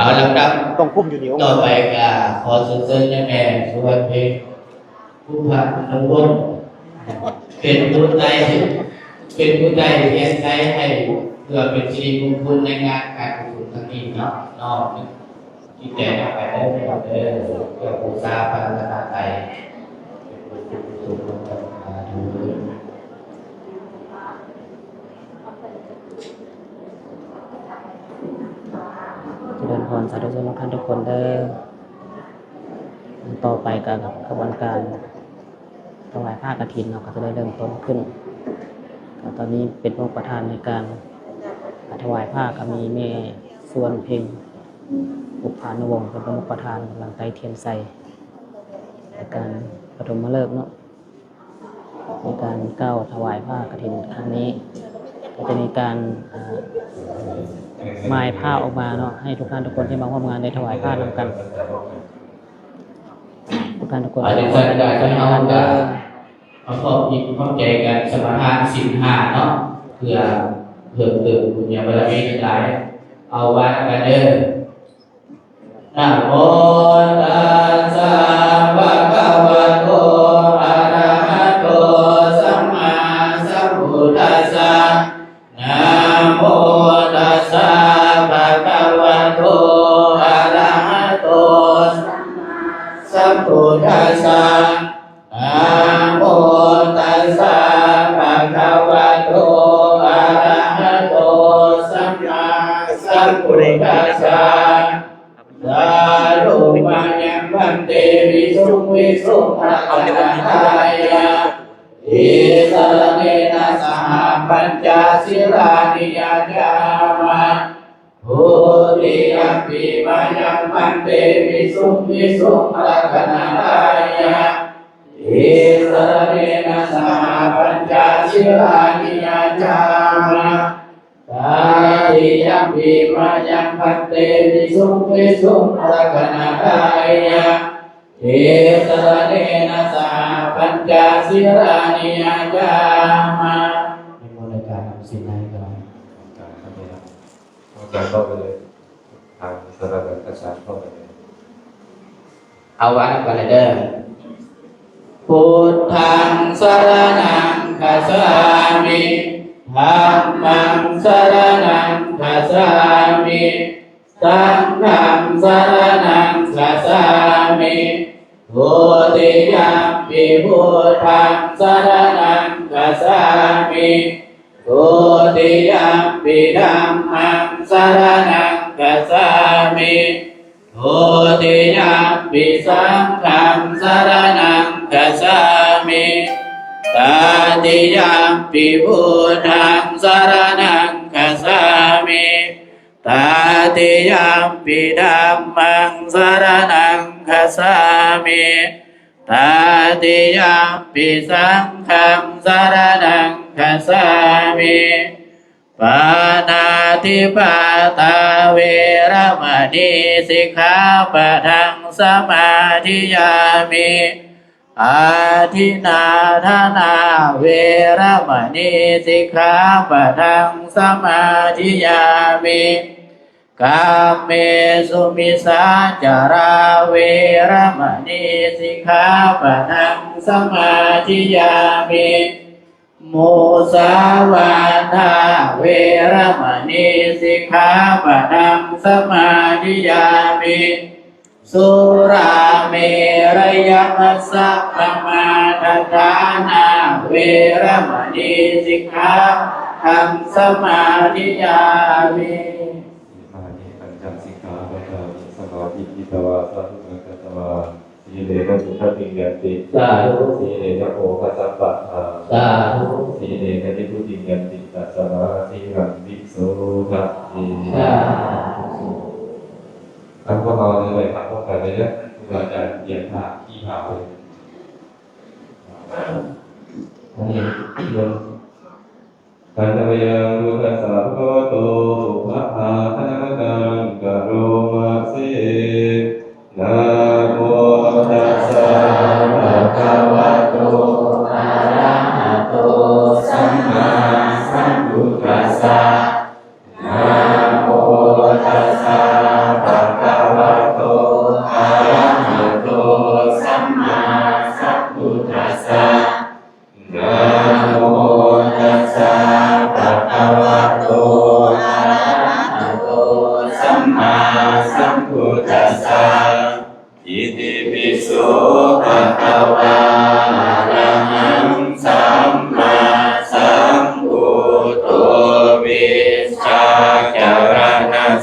เอาลำดับต้องคุ้มอยู่นิ้วต่อไปก็ขอเชิญแม่สวัสดีผู้พระนวลเป็นผู้ใดเพียงใดให้เพื่อเป็นสิริมงคลในงานการกุศลครั้งนี้เนาะนอกที่แต่ไปได้เพื่อบูชาพระรัตนตรัยสุขภาพดูเจริญพรสาธุชนทุกท่านทุกคนเด้อต่อไปกับกระบวนการถวายผ้ากฐินเราก็จะได้เริ่มต้นขึ้นตอนนี้เป็นองค์ประธานในการถวายผ้าก็มีแม่ส่วนเพ็งอุปาณวงศ์เป็นองค์ประธานหลังไตเทียนใสในการปฐมฤกษ์เนาะในการก้าวถวายผ้ากฐินครั้งนี้ก็จะมีการมายผ้าออกมาเนาะให้ทุกท่านทุกคนที่มาร่วมงานได้ถวายผ้านำกันทุกท่านทุกคนอาจารย์ได้ก็เอากันเอาข้อคิดเข้าใจกันสมาทานสินหาเนาะเพื่อเพิ่มเติมบุญญาบารมีทั้งหลายเอาไว้กันเด้อนะโมตัสสะภะคะวะโตอะระหะโตสัมมาสัมพุทธัสสะนะโมตัสสะภะคะวะโตอะระหะโตสัมพุทธัสสะนะโมตัสสะภะคะวะโตอะระหะโตสัมมาสัมพุทธัสสะสาธุปัญญาพันเตวิสุงวิสุงพระกัลยาณอิสระเนนะสหปัญจศีลานิยจามะโหติยัมปิมายังพันเตวิสุงวิสุงพระกัลยาณอิสระเนนะสหปัญจศีลานิยจามะตาติยัมปิมายังพันเตวิสุงวิสุงพระกัลยาณอิสระเนนะสหปัญจศีลานิยจามะในบริการทำสิ่งใดก็ได้การเข้าไปเลยทางสระดับประชาเข้าไปเลยเอาไว้ก่อนเลยเด้อพุทธังสรณังคัจฉามิธัมมังสรณังคัจฉามิสังฆังสรณังคัจฉามิทุติยัมปิพุทธังสรณังคัจฉามิทุติยัมปิธัมมังสรณังคัจฉามิทุติยัมปิสังฆังสรณังคัจฉามิตติยัมปิพุทธังสรณังคัจฉามิตติยัมปิธัมมังสรณังคัจฉามิตติยัมปิสังฆังสรณังคัจฉามิปานาติปาตาเวรมณีสิกขาปะทังสมาธิยามิอาทินาทนาเวรมณีสิกขาปะทังสมาธิยามิกาเมสุมิสาจาราเวรมณีสิกขาปะทังสมาธิยามิมุสาวาทาเวรมณีสิกขาปะทังสมาธิยามิสุราเมรยมัสสะปมาทฐานาเวรมณีสิกขาปะทังสมาธิยามิมานิปัญจสิกขาปะทังสมาธิทิตวาสัพพุทธัสสะสีเลนะสุขติยันติสาธุสีเลนะโภคสัพพะสาธุสีเลนะนิพุติยันติตัสสะมาธิหังวิโสภะอิสาธุทำพวกเราเลยทำพวกเราเลยเนี่ยเราจะเหยียบผ้าขี้ผ้าเลยขันธพยังมุขสัพพโตภะคะทะกังกะโรมาเสนะโมตัสสะภะคะวะโตอะระหะโตสัมมาสัมพุทธัสสะนะโมตัสสะภะ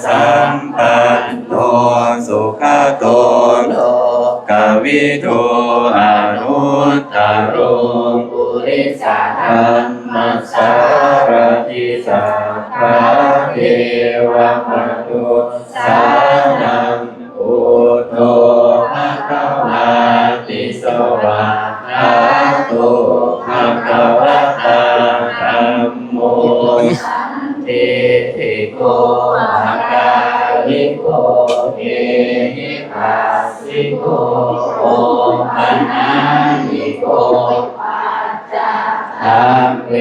สัมปันโนสุขโตโลกวิทูอนุตตโรปุริสธรรมสารติสัพพะเทวมนุสสานังพุทโธภควาติสวะขาโตภควตาธัมโมทิฏฐิโกอาการิโกเอหิปัสสิโกโอปัญญิโกธัมเม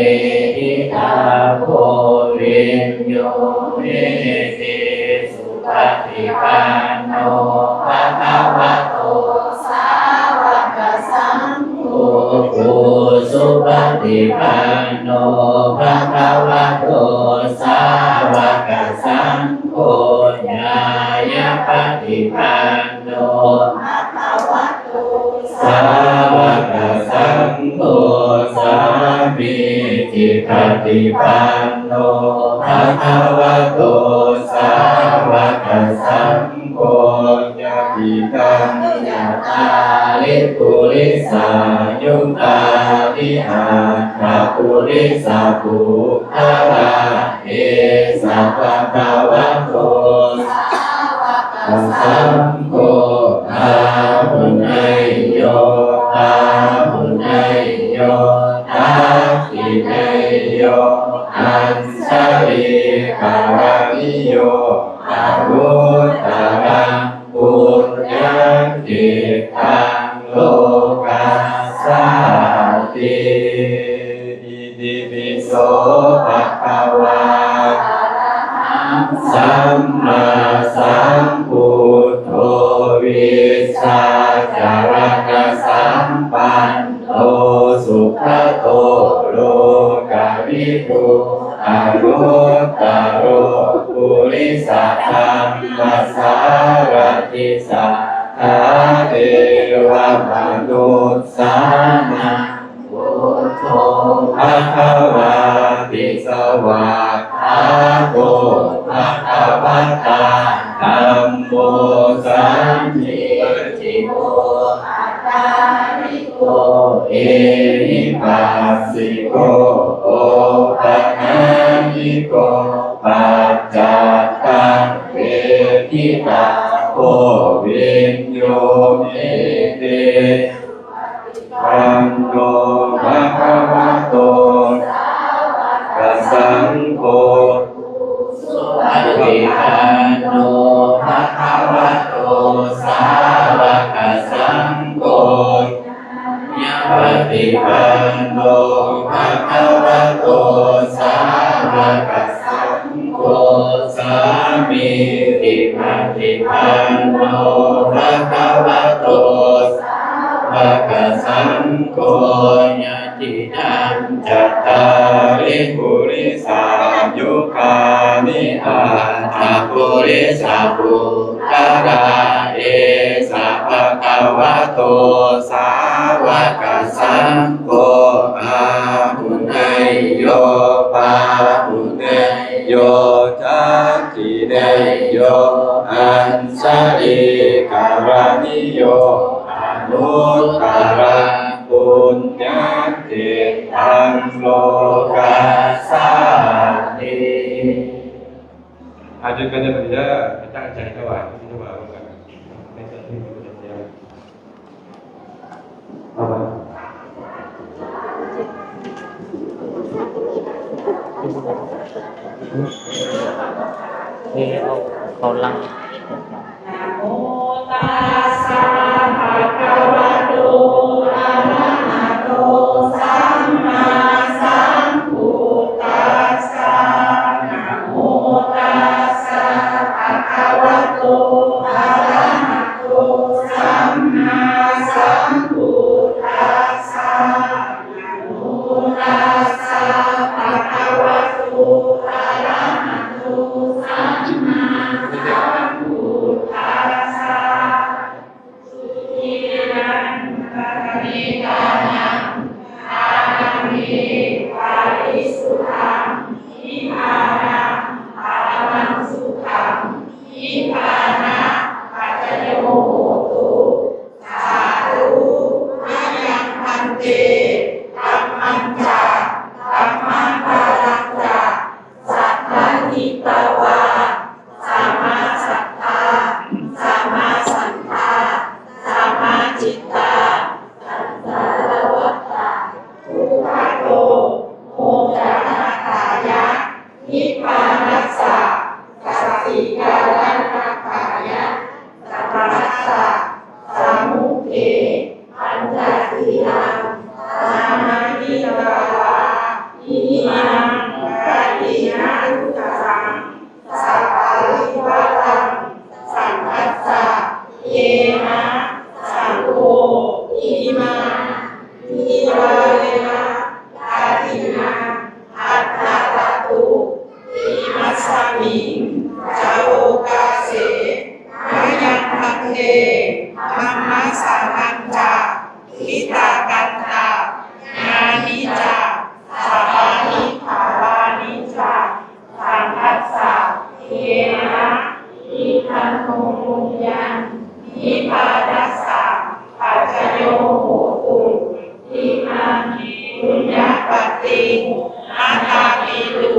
หิตาโพวิญโยเมติสุปฏิปันโนภะคะวะโตสาวกสังโฆอุสุปฏิปันโนภะคะวะโตสาวกสังโฆญาณปฏิปันโนภะคะวะโตสาวกสังโฆสามีจิปฏิปันโนภะคะวะโตสาวกสังโฆญาติตังยะตาลิปุริสายุตาลิอาภาปุริสาภูคาราเอสัพพะวะโตสังโฆอาหุเนยโยอาหุเนยโยอาทิเนยโยอัญชลีกาลิโยอาวุตระปุญญจิตังโลกัสสาติอิติปิโสภะคะวาสัมมาสัมพุทโธวิชชาจารณสัมปันโนสุขโตโลกวิทูอนุตตโรปุริสธรรมสารติสัพพะเทวมนุสสานังพุทโธภะคะวาติสวะขาโตภะคะวะตาธัมโมสัมมิทิโกอาการิโกเอหิปัสสิโกโอปัญญิโกปัจจัตตังเวทิตาโพวิญโยเมเตปันโนภะคะวะโตสังโฆสุปฏิปันโนภะคะวะโตสาวกสังโฆญาปฏิปันโนภะคะวะโตสาวกสังโฆสามีติปฏิปันโนภะคะวะโตภะคะสังโฆญาติตังจัตตาริปุริสายุคานิอาภาปุริสาภูคาราเอสัพพะวะโตสาวกสังโฆอาหุเนยโยปาหุเนยโยจักขิเนยโยอัญชลีกานิโยอนุตตระปุญญจิตังโลกัสสาติอาจารย์ก็จะเป็นตั้งใจถวายพระพุทธบาทกันในส่วนที่มีปัญญาเอาไปเขาลัง โมตัสสะภะคะวะโตอะระหะโตสัมมาสัมพุทธัสสะนะโมตัสสะภะคะวะโตอะระหะโตสัมมาสัมพุทธัสสะนะโมตัสสะภะคะวะโตอะระหะโตสัมมาสัมพุทธัสสะ ทิตวาสัมมาสัทธาสัมมาสันทาสัมมาจิตตาสังสารวัฏฏะทุกขโตโมจานาคายะนิพพานัสสะกัสสิกาลันนาคายะสัพพัสสะสามุเขปัญจสีลังสามานิกาวาอิมังกาตินาทุตังสัพพะริวัตังสัมปัสสะเยนะสังโฆอิมังนิวาเรนะกาตินาอัตตะตะตุอิมัสสมิงจาโวกาเสมายังพันเตธัมมัสสะนันจาทิตากันตานานิจาสัพพานิภาลานิจาสังคัสสะเยนะอิทันโนปุญญังนิพพานัสสะปัจจโยโหตุอิมานิปุญญปัตติอาตาปิตุ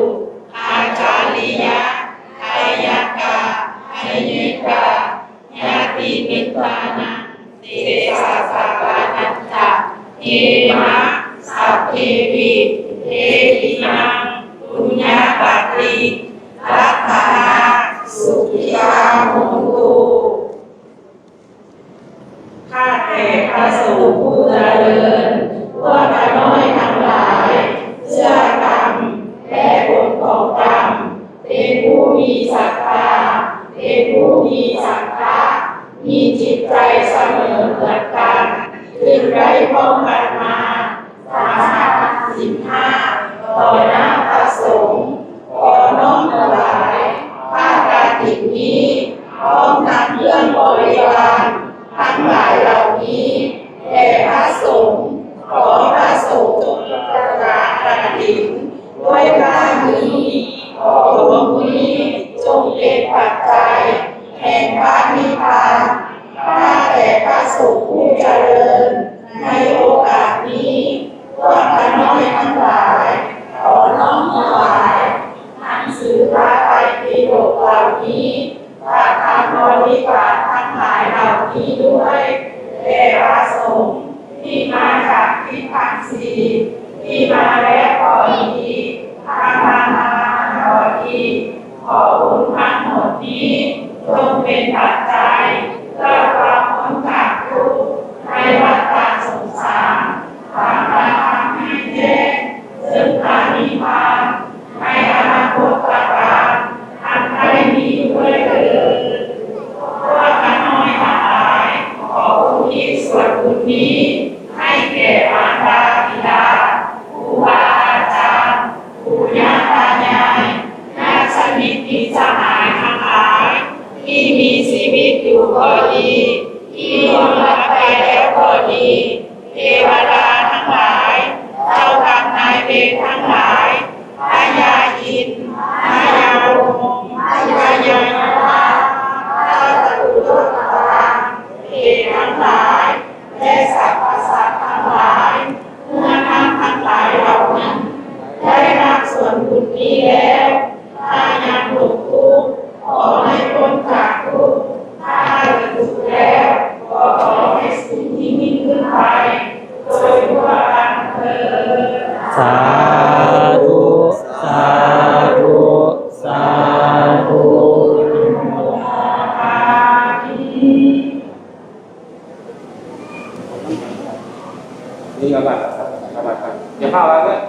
อาจาริยะอายกาอยิกาญาติมิตรานังเตสะสะกานันตะเยมะสัพเพวิเทหินังปุญญปัตติรัตถาสุขิตาโหตุข้าแต่พระสงฆ์ผู้เจริญพวกข้าน้อยทั้งหลายเชื่อกรรมและผลของกรรมเป็นผู้มีศรัทธาเป็นผู้มีสังฆะมีจิตใจเสมอเหมือนกันขึ้นไร้ป้องกันมาสามาศีลห้าต่อหน้าพระสงฆ์ขอน้อมถวายผ้ากฐินนี้พร้อมทั้งเครื่องบริวารทั้งหลายเหล่านี้แด่พระสงฆ์ขอพระสงฆ์จงประทานกฐินด้วยผ้านี้ขอหลวงนี้จงเป็นปัจจัยแห่งพระนิพพานข้าแต่พระสงฆ์ผู้เจริญในโอกาสนี้พวกข้าน้อยทั้งหลายขอน้อมถวายหนังสือพระไตรปิฎกเหล่านี้พระธรรมบริวารทั้งหลายเหล่านี้ด้วยแด่พระสงฆ์ที่มาจากทิศทางสี่ที่มาแล้วก็ดีทางมาก็ดีขอบุญทั้งหมดนี้จงเป็นปัจจัยเพื่อความพ้นจากทุกข์ในวัฏสงสารทางพระธรรมให้แจ้งซึ่งพระนิพพานในอนาคตการอันใกล้นี้ด้วยเถิดพวกข้าน้อยทั้งหลายขออุทิศส่วนบุญนี้ให้แก่มารดาบิดาครูบาอาจารย์ปู่ย่าตายายญาติสนิทมิตรสหายทั้งหลายที่มีชีวิตอยู่ก็ดีที่ล่วงลับไปแล้วก็ดีเทวดาทั้งหลายเจ้ากรรมนายเวรทั้งหลายพญาอินทร์พญาลมพญายาราพระจตุโลกบาลเทพทั้งหลายและสรรพสัตว์ทั้งหลายเมื่อทั้งหลายเหล่านั้นได้รับส่วนบุญนี้แล้วถ้ายังหลงทุกข์ขอให้พ้นจากทุกข์ถ้าหลุดทุกข์แล้วก็ขอให้สิ่งที่ยิ่งขึ้นไปโดยทั่วกันเถิด สาธุสาธุสาธุ นี่กระบะครับกระบะครับอย่าเข้าแล้วด้วย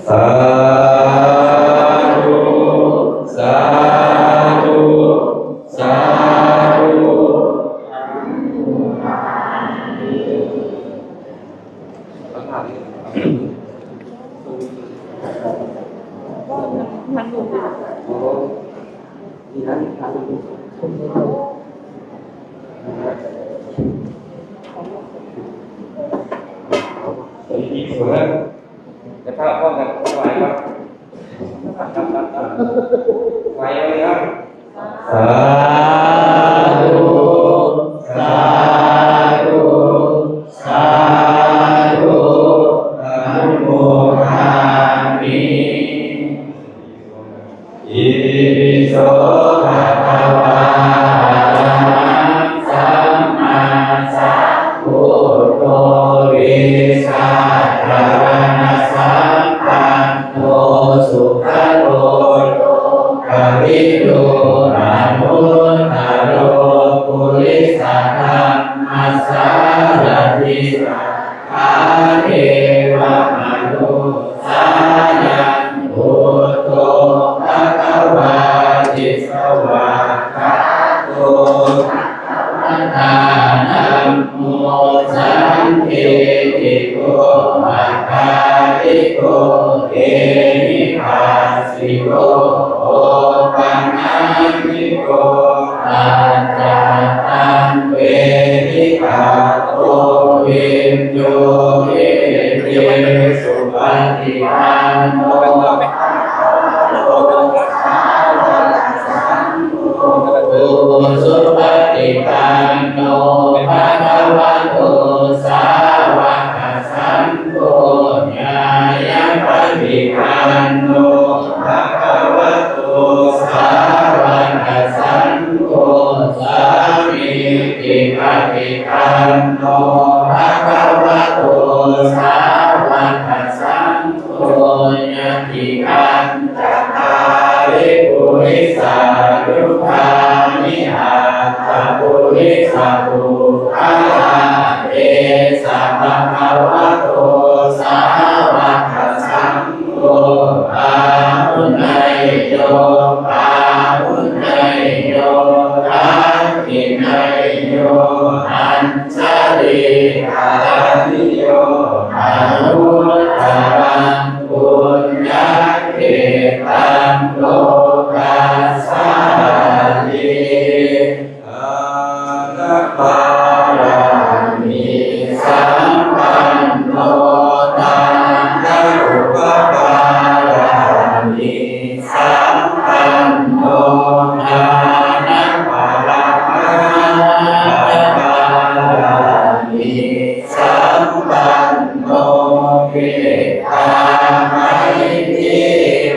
สาธุสาธุสาธุอีกส่วนนั้นจะเข้าห้องกันไหวครับไหวเลยครับสาธุสาธุสาธุส ภาวนาสัมปันโนสุขโตภวิตุรานุตโรปุริสธรรมสารถิอาเทวมนุสายันพุทโธภควาติสวากขาโตทานัมโมสังเฆติโกอาคาติโกเอหิปัสสิโกโอปัญญิโกอาจาตังเวทิกาโตวิญโยเอเยสุปฏิปันโนสุปฏิปันโนภะคะวะโตสาวกสังโฆญาณปฏิปันโนภะคะวะโตสาวกสังโฆสามีติปฏิปันโนภะคะวะโตสาวกสังโฆญาติกังจัตตาริปุริสายุคานิอาตปุริสาปุอาเอสัพพะวะโตสาวกสังโฆอาหุนายโยอาหุนายโยอาทินายโยอัญชลีอานิโยอานุตรังปุญญเขตังโลกัสสาลิอานาปารามิสัมปันโนตังนะอุปปารามิสัมปันโนทานะปารามาปารามิสัมปันโนเมตตาไมตรี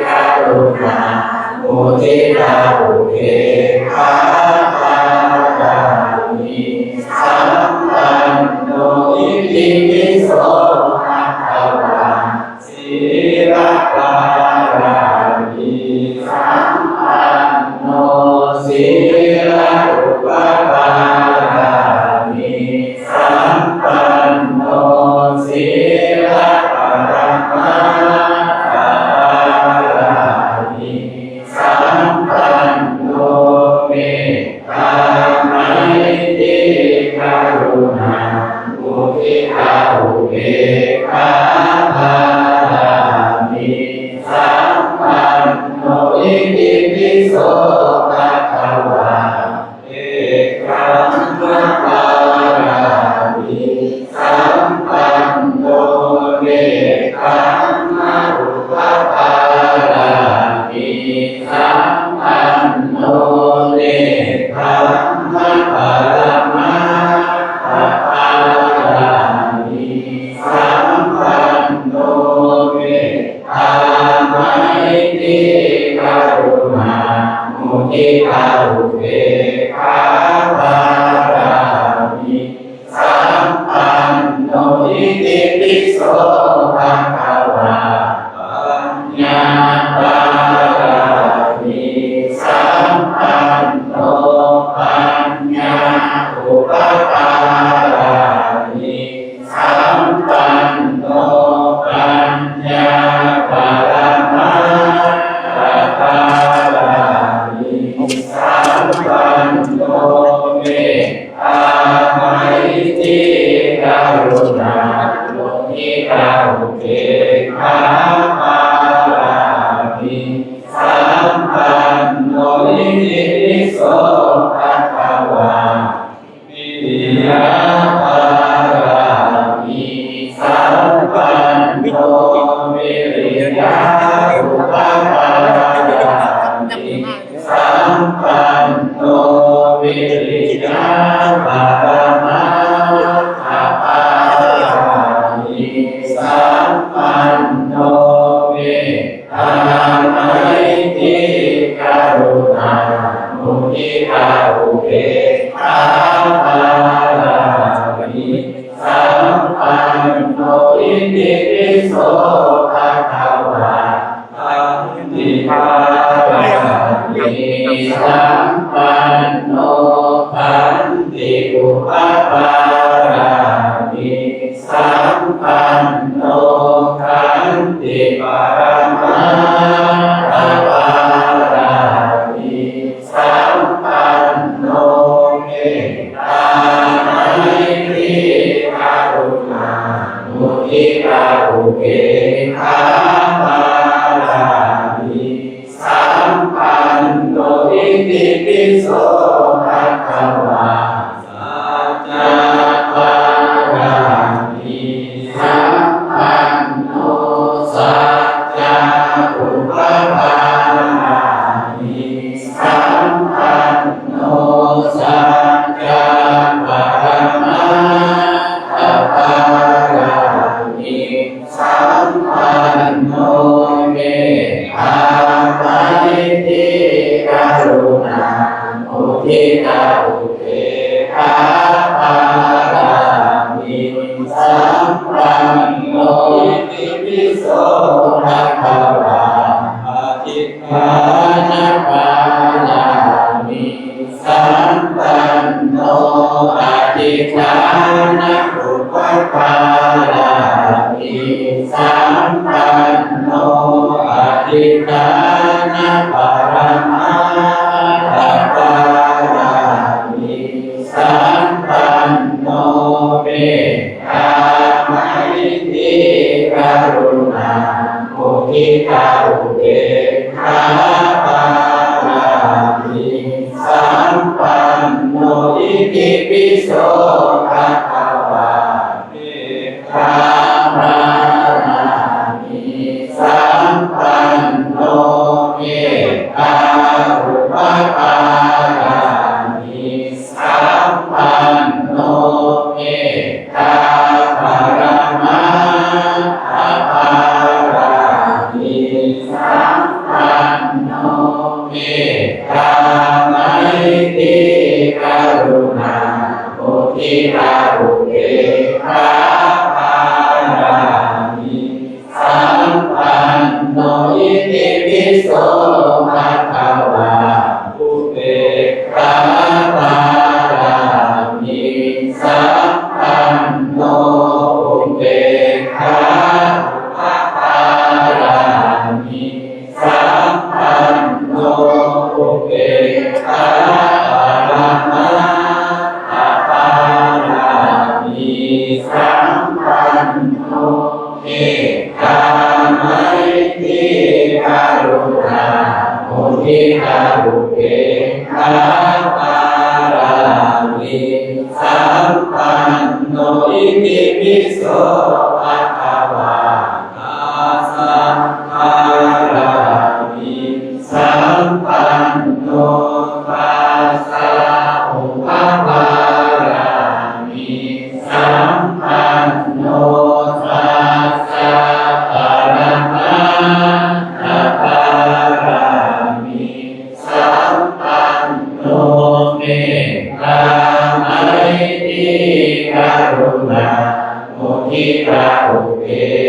กรุณามุทิตาอุเบกขาปารามิสัมปันโนอิติปิโสภะคะวะสีลปารามิสัมปันโนสีลอุปปารามิสัมปันโนสีลปรมาปารามิสัมปันโนเมตตาไมตรีกรุณามุทิตาอุเบกขาปารามิสัมปันโนอิติปิโสภะคะวะเอกขังพระปารามิสัมปันโนเมตขังมะอุปปารามิสัมปันโนเนขังมะปารมาปารามิสัมปันโนเมตตาไมตรีกรุณามุทิตาอุเบกขาปารามิสัมปันโนอิติปิโสภะคะวะปัญญาปารามิสัมปันโนปัญญาอุปปารามิสัมปันโนปัญญาปรมาปารามิสัมปันโนเมตตาไมตรีกรุณามุทิตาอุเบกขาปารามิสัมปันโนอิติปิโสภะคะวะวิริยะปารามิสัมปันโนวิริยะอุปปารามิสัมปันโนวิริยะปารมาปารามิสัมปันโนเมตตาไมตรีกรุณามุทิตาอุเบกขาปารามิสัมปันโนอิ ติปิโสภะคะวะอะติภารามิสัมปันโนขันติอุปปารามิสัมปันโนขันติปรมาภารามิสัมปันโนเมตตาไมตรีกรุณามุทิตาอุเบกขาภารามิสัมปันโนอิติปิโสภะคะวะสัจจะปารามิสัมปันโนสัจจะอุปปารามิสัมปันโนสัจจะปรมาภารามิสัมปันโนเมตตาไมตรีกรุณามุทิตาอุเบกขาภารามิสัมปันโนอิติปิโสภะคะวะอะทิฏฐานะปารามิสัมปันโนอธิฏฐานะอุปปารามิสัมปันโนอธิฏฐานะปรมาภารามิสัมปันโนเมตตาไมตรีกรุณามุทิตาอุเบกขาภารามิสัมปันโนอิติปิโสภะคะวะเมตตาภารามิสัมปันโนเมตตาอุปปารามิสัมปันโนเมตตาปรมาภารามิสัมปันโนเมตตาไมตรีกรุณามุทิตาอุเบกขาภารามิสัมปันโนอิติปิโสภะคะวะอุเบกขาภารามิสัมปันโนอุเบกขาภารามิสัมปันโนอุเบกขาปรมาภารามิสัมปันโนเมตตาไมตรีกรุณามุทิตาอุเบกขาภารามิสัมปันโนอิติปิโสภะคะวะอาสัมภารามิสัมปันโนปัสสะอุปปารามิสัมปันโนปัสสะปรมาภารามิสัมปันโนเมตตาไมตรีกรุณามุทิตาอุเบ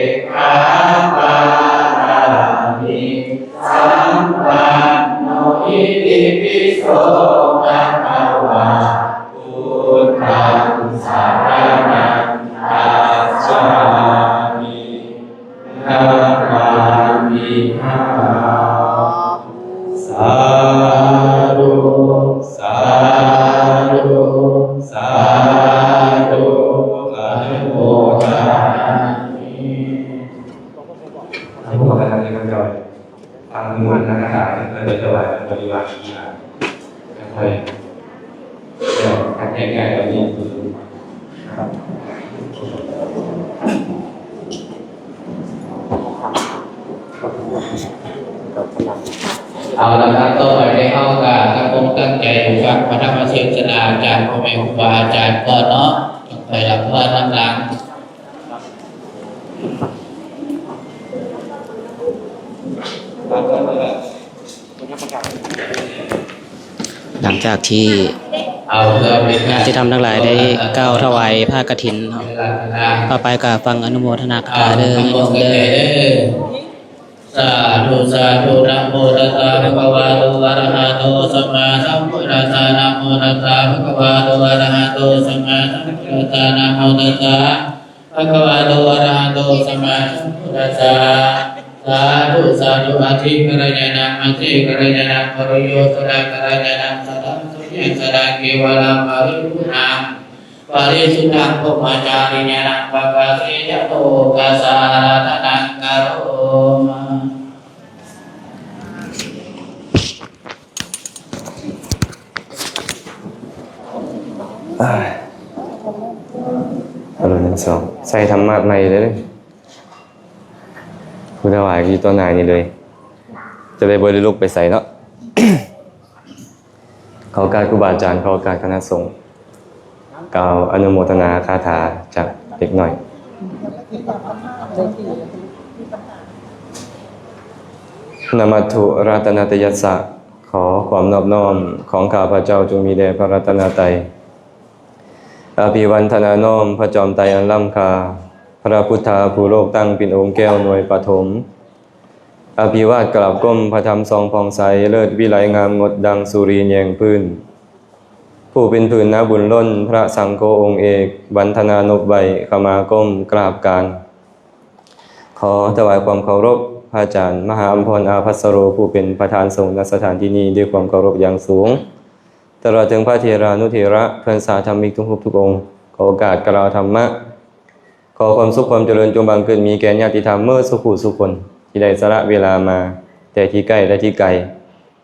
กขาภารามิสัมปันโนอิติปิโสภะคะวะพุทธังสรณังคัจฉามิธัมมังมิหังสาธุสาธุสาธุอนุโมทนามิ ให้พวกเราทำในการจอยฟังมวลนักศึกษาเราจะถวายปฏิบัติค่อยๆเดี๋ยวการแยกแยะแบบนี้ครับ เอาละครับต่อไปในห้องการตั้งองค์ตั้งใจฟังพระธรรมเทศนาจากพ่อแม่ครูบาอาจารย์ก่อนเนาะไปรับพรหลัง หลังจากที่ เอา เอาเพื่อเป็นการ ที่ทำทั้งหลายได้ก้าวถวายผ้ากฐินเนาะต่อไปก็ฟังอนุโมทนาคาถาเด้อโยมเด้อ สาธุสาธุนะโมตัสสะภะคะวะโตอะระหะโตสัมมาสัมพุทธัสสะนะโมตัสสะภะคะวะโตอะระหะโตสัมมาสัมพุทธัสสะนะโมตัสสะภะคะวะโตอะระหะโตสัมมาสัมพุทธัสสะสาธุสาธุอธิกรณะนะอธิกรณะปริโยสดากรณะสดาสุเยสดาเกวะละปริปุณังปริสุทธังปุมาจาริญะปะกะเสยโตกัสสะระตนังกะโรมะ อารมณ์ทั้งสองใส่ธรรมะใหม่เลยคุณถวายที่ต้นนายนี่เลย จะได้บริลุกไปใส่เนาะ ขอการครูบาอาจารย์ขอการคณะสงฆ์กล่าวอนุโมทนาคาถาจากเด็กหน่อยนะมัตถุรัตนตยัสสะขอความนอบน้อมของข้าพระเจ้าจงมีแด่พระรัตนตรัยอภิวันทนาน้อมพระจอมไตรอันล้ำค่าพระพุทธาผู้โลกตั้งเป็นองค์แก้วหน่วยปฐมอภิวาทกราบก้มพระธรรมทรงผ่องใสเลิศวิไลงามงดดังสุรีแยงพื้นผู้เป็นพื้นนาบุญล้นพระสังโฆองค์เอกบรรธนานกใบขมาก้มกราบการขอถวายความเคารพพระอาจารย์มหาอัมพรอาภัสโรผู้เป็นประธานสงฆ์ณสถานที่นี้ด้วยความเคารพอย่างสูงตลอดถึงพระเถรานุเถระเพื่อนสาธรรมิกทุกรูปทุกองค์ขอโอกาสกล่าวธรรมะขอความสุขความเจริญจงบังเกิดมีแก่ญาติธรรมเมื่อสุขุสุคนที่ได้สละเวลามาแต่ที่ใกล้และที่ไกล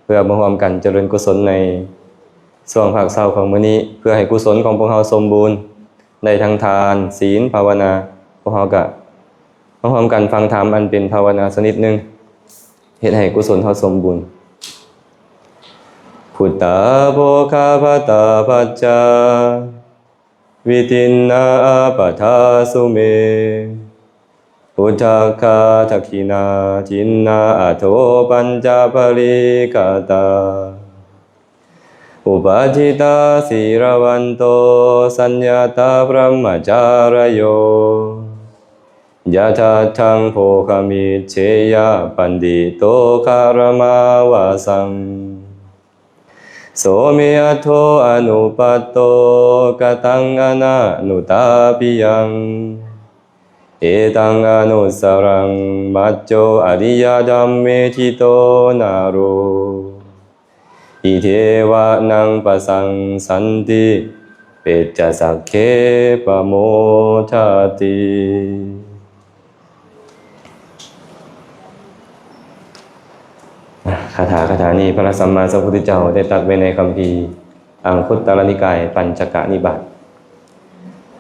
เพื่อมาร่วมกันเจริญกุศลในช่วงภาคเศร้าของมื้อนี้เพื่อให้กุศลของพวกเราสมบูรณ์ได้ทั้งทานศีลภาวนาพวกเราก็มาร่วมกันฟังธรรมอันเป็นภาวนาสักนิดนึงเฮ็ดให้กุศลเราสมบูรณ์พุทธาโภคาภตาปัจจาวิตินนาปะทาสุเมพุทธคาทักขินาจินนาอโทปัญจปริกาตาอุปาจิตาสีรวันโตสัญญาตาพระมจารโยยะทัทังโภคมิเชยะปันดิโตคารมาวาสังโสเมอัโทอนุปัตโตกตังอนานุตาปิยังเอตังอนุสรังมัจโจอริยธัมเมทิโตนาโรอิเทวะนังปะสังสันติเปจจสักเขปะโมทาติคาถานี้พระสัมมาสัมพุทธเจ้าได้ตรัสไว้ในคัมภีร์อังคุตตรนิกายปัญจกนิบาต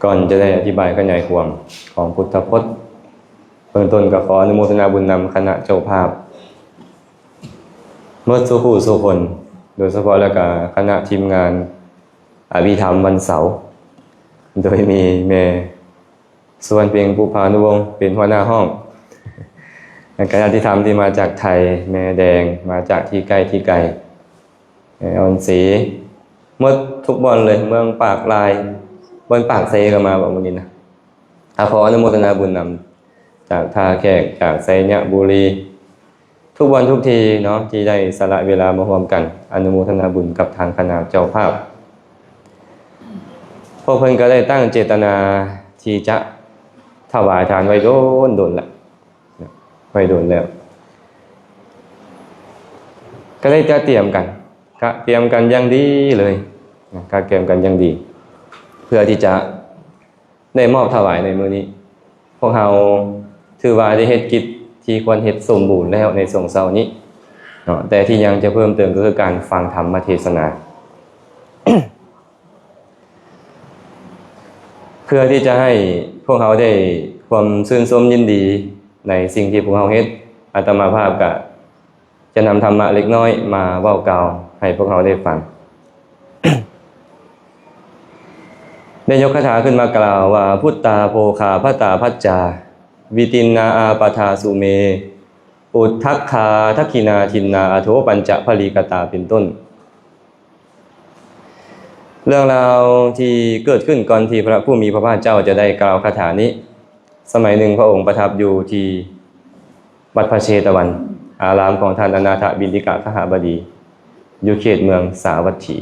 ก่อนจะได้อธิบายขยายความของพุทธพจน์เบื้องต้นก็ขออนุโมทนาบุญนำคณะเจ้าภาพเมื่อสุขสุคนโดยเฉพาะแล้วก็คณะทีมงานอภิธรรมวันเสาร์โดยมีแม่ส่วนเพียงภูพานุวงศ์เป็นหัวหน้าห้องคณะที่ทำที่มาจากไทยแม่แดงมาจากที่ใกล้ที่ไกลออนศรีเมื่อทุกบอลเลยเมืองปากลายบนปากเซก็มาบอกวันนี้นะขออนุโมทนาบุญนำจากท่าแขกจากไซญบุรีทุกวันทุกทีเนาะที่ได้สละเวลามาร่วมกันอนุโมทนาบุญกับทางคณะเจ้าภาพพวกเพิ่นก็ได้ตั้งเจตนาที่จะถวายทานไว้โดนละไว้โดนแล้วก็เลยจะเตรียมกันอย่างดีเลยก็เตรียมกันอย่างดีเพื่อที่จะได้มอบถวายในมื้อนี้พวกเราถือว่าได้เฮ็ดกิจที่ควรเฮ็ดสมบูรณ์แล้วในสงฆ์เช้านี้แต่ที่ยังจะเพิ่มเติมก็คือการฟังธรรมเทศนา เพื่อที่จะให้พวกเราได้ความชื่นชมยินดีในสิ่งที่พวกเราเฮ็ดอาตมาภาพก็จะนำธรรมะเล็กน้อยมาเว้ากล่าวให้พวกเราได้ฟัง ได้ยกคาถาขึ้นมากล่าวว่าพุทธาโภคาภตาพัจจาวิตินนาอาปทาสุเมอุทธักคาทักขินาทินนาอโทปัญจภริกตาเป็นต้น เรื่องราวที่เกิดขึ้นก่อนที่พระผู้มีพระภาคเจ้าจะได้กล่าวคาถานี้สมัยหนึ่งพระองค์ประทับอยู่ที่วัดพระเชตวันอารามของท่านอนาถบิณฑิกะขหบดีอยู่เขตเมืองสาวัตถี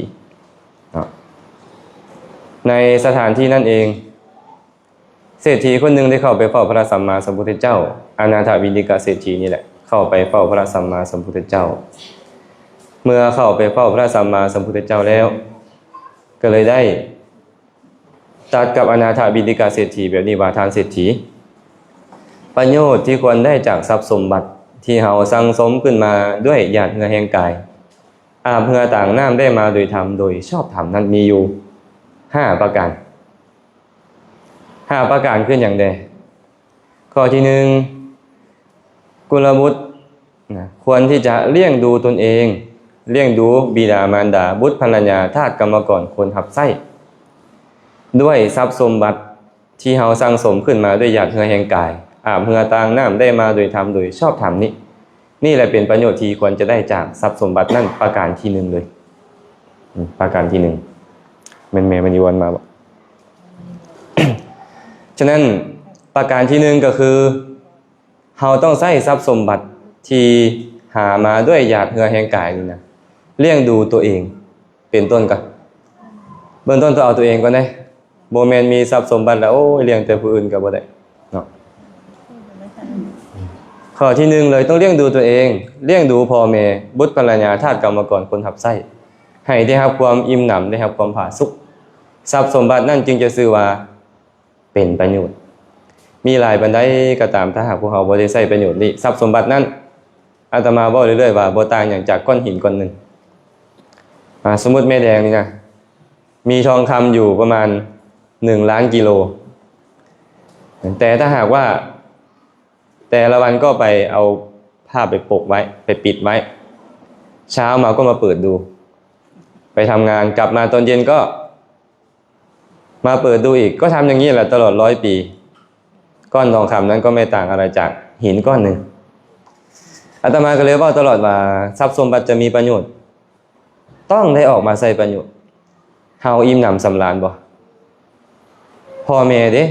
ในสถานที่นั่นเองเศรษฐีคนหนึ่งได้เข้าไปเฝ้าพระสัมมาสัมพุทธเจ้าอนาถบิณฑิกะเศรษฐีนี่แหละเข้าไปเฝ้าพระสัมมาสัมพุทธเจ้าเมื่อเข้าไปเฝ้าพระสัมมาสัมพุทธเจ้าแล้วก็เลยได้ตรัสกับอนาถบิณฑิกะเศรษฐีแบบนี้ว่าท่านเศรษฐีประโยชน์ที่ควรได้จากทรัพย์สมบัติที่เฮาสั่งสมขึ้นมาด้วยหยาดเหงื่อแห่งกายอาบเหงื่อต่างน้ำได้มาโดยธรรมโดยชอบธรรมนั้นมีอยู่5ประการ5ประการขึ้นอย่างใดข้อที่1กุลบุตรควรที่จะเลี้ยงดูตนเองเลี้ยงดูบิดามารดาบุตรภรรยาทาสกรรมกรคนหับไส้ด้วยทรัพย์สมบัติที่เฮาสั่งสมขึ้นมาด้วยหยาดเหงื่อแห่งกายอาบเหงื่อต่างน้ำได้มาโดยธรรมโดยชอบธรรมนี่แหละเป็นประโยชน์ที่ควรจะได้จากทรัพย์สมบัตินั่นประการที่1เลยประการที่1มันยีวนมาบอก ฉะนั้นประการที่1ก็คือเฮาต้องใช้ทรัพย์สมบัติที่หามาด้วยหยาดเหงื่อแห่งกายนี่นะเลี้ยงดูตัวเองเป็นต้นก่อนเบื้องต้นต้องเอาตัวเองก่อนได้บ่แม่นมีทรัพย์สมบัติแล้วโอ้ยเลี้ยงแต่ผู้อื่นก็บ่ได้เนาะข้อที่1เลยต้องเลี้ยงดูตัวเองเลี้ยงดูพ่อแม่บุตรภรรยาทาสกรรมกรคนหับไส้ให้ได้รับความอิ่มหนำได้รับความผาสุกทรัพย์สมบัตินั่นจึงจะชื่อว่าเป็นประโยชน์มีหลายบันไดก็ตามถ้าหากพวกเราบ่ได้ใช้ประโยชน์นี่ทรัพย์สมบัตินั้นอาตมาบอกเรื่อยๆว่าบ่ต่างอย่างจากก้อนหินก้อนหนึ่งสมมุติแม่แดงนี่นะมีทองคำอยู่ประมาณ1 ล้านกิโลแต่ถ้าหากว่าแต่ละวันก็ไปเอาผ้าไปปกไว้ไปปิดไว้เช้ามาก็มาเปิดดูไปทำงานกลับมาตอนเย็นก็มาเปิดดูอีกก็ทำอย่างนี้แหละตลอด100 ปีก้อนทองคำนั้นก็ไม่ต่างอะไรจากหินก้อนหนึ่งอาตมาก็เลยบอกตลอดว่าทรัพย์สมบัติจะมีประโยชน์ต้องได้ออกมาใส่ประโยชน์เฮาอิ่มหนำสำราญบ่พ่อแม่เด้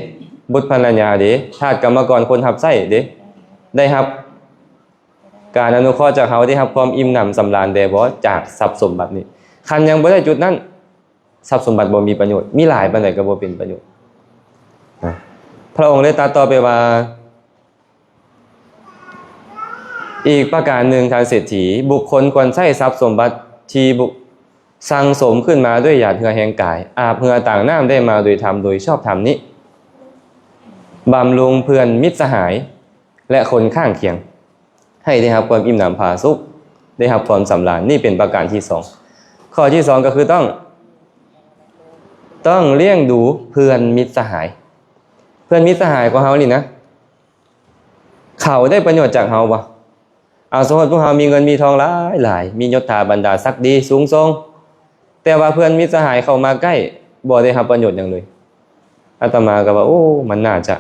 บุตรภรรยาเด้ทาสกรรมกรคนหับไส้เด้ได้รับการอนุเคราะห์จากเฮาได้รับความอิ่มหนำสำราญได้บ่จากทรัพย์สมบัตินี้คันยังบ่ได้จุดนั้นทรัพย์สมบัติบ่มีประโยชน์มีหลายปานใดก็บ่เป็นประโยชน์พระองค์ได้ตรัสต่อไปว่าอีกประการหนึ่งทางเศรษฐีบุคคลควรใช้ทรัพย์สมบัติที่สั่งสมขึ้นมาด้วยหยาดเหงื่อแห่งกายอาบเหงื่อต่างน้ำได้มาโดยธรรมโดยชอบธรรมนี้บำรุงเพื่อนมิตรสหายและคนข้างเคียงให้ได้รับความอิ่มหนำผาสุกได้รับความสำราญนี่เป็นประการที่2ข้อที่2ก็คือต้องเลี้ยงดูเพื่อนมิตรสหายเพื่อนมิตรสหายของเฮานี่นะเขาได้ประโยชน์จากเฮาบ่เอาสมมติพวกเรามีเงินมีทองหลายมียศถาบรรดาศักดิ์ดีสูงส่งแต่ว่าเพื่อนมิตรสหายเข้ามาใกล้บ่ได้รับประโยชน์อย่างเลยอาตมาก็ว่าโอ้มันน่าจะ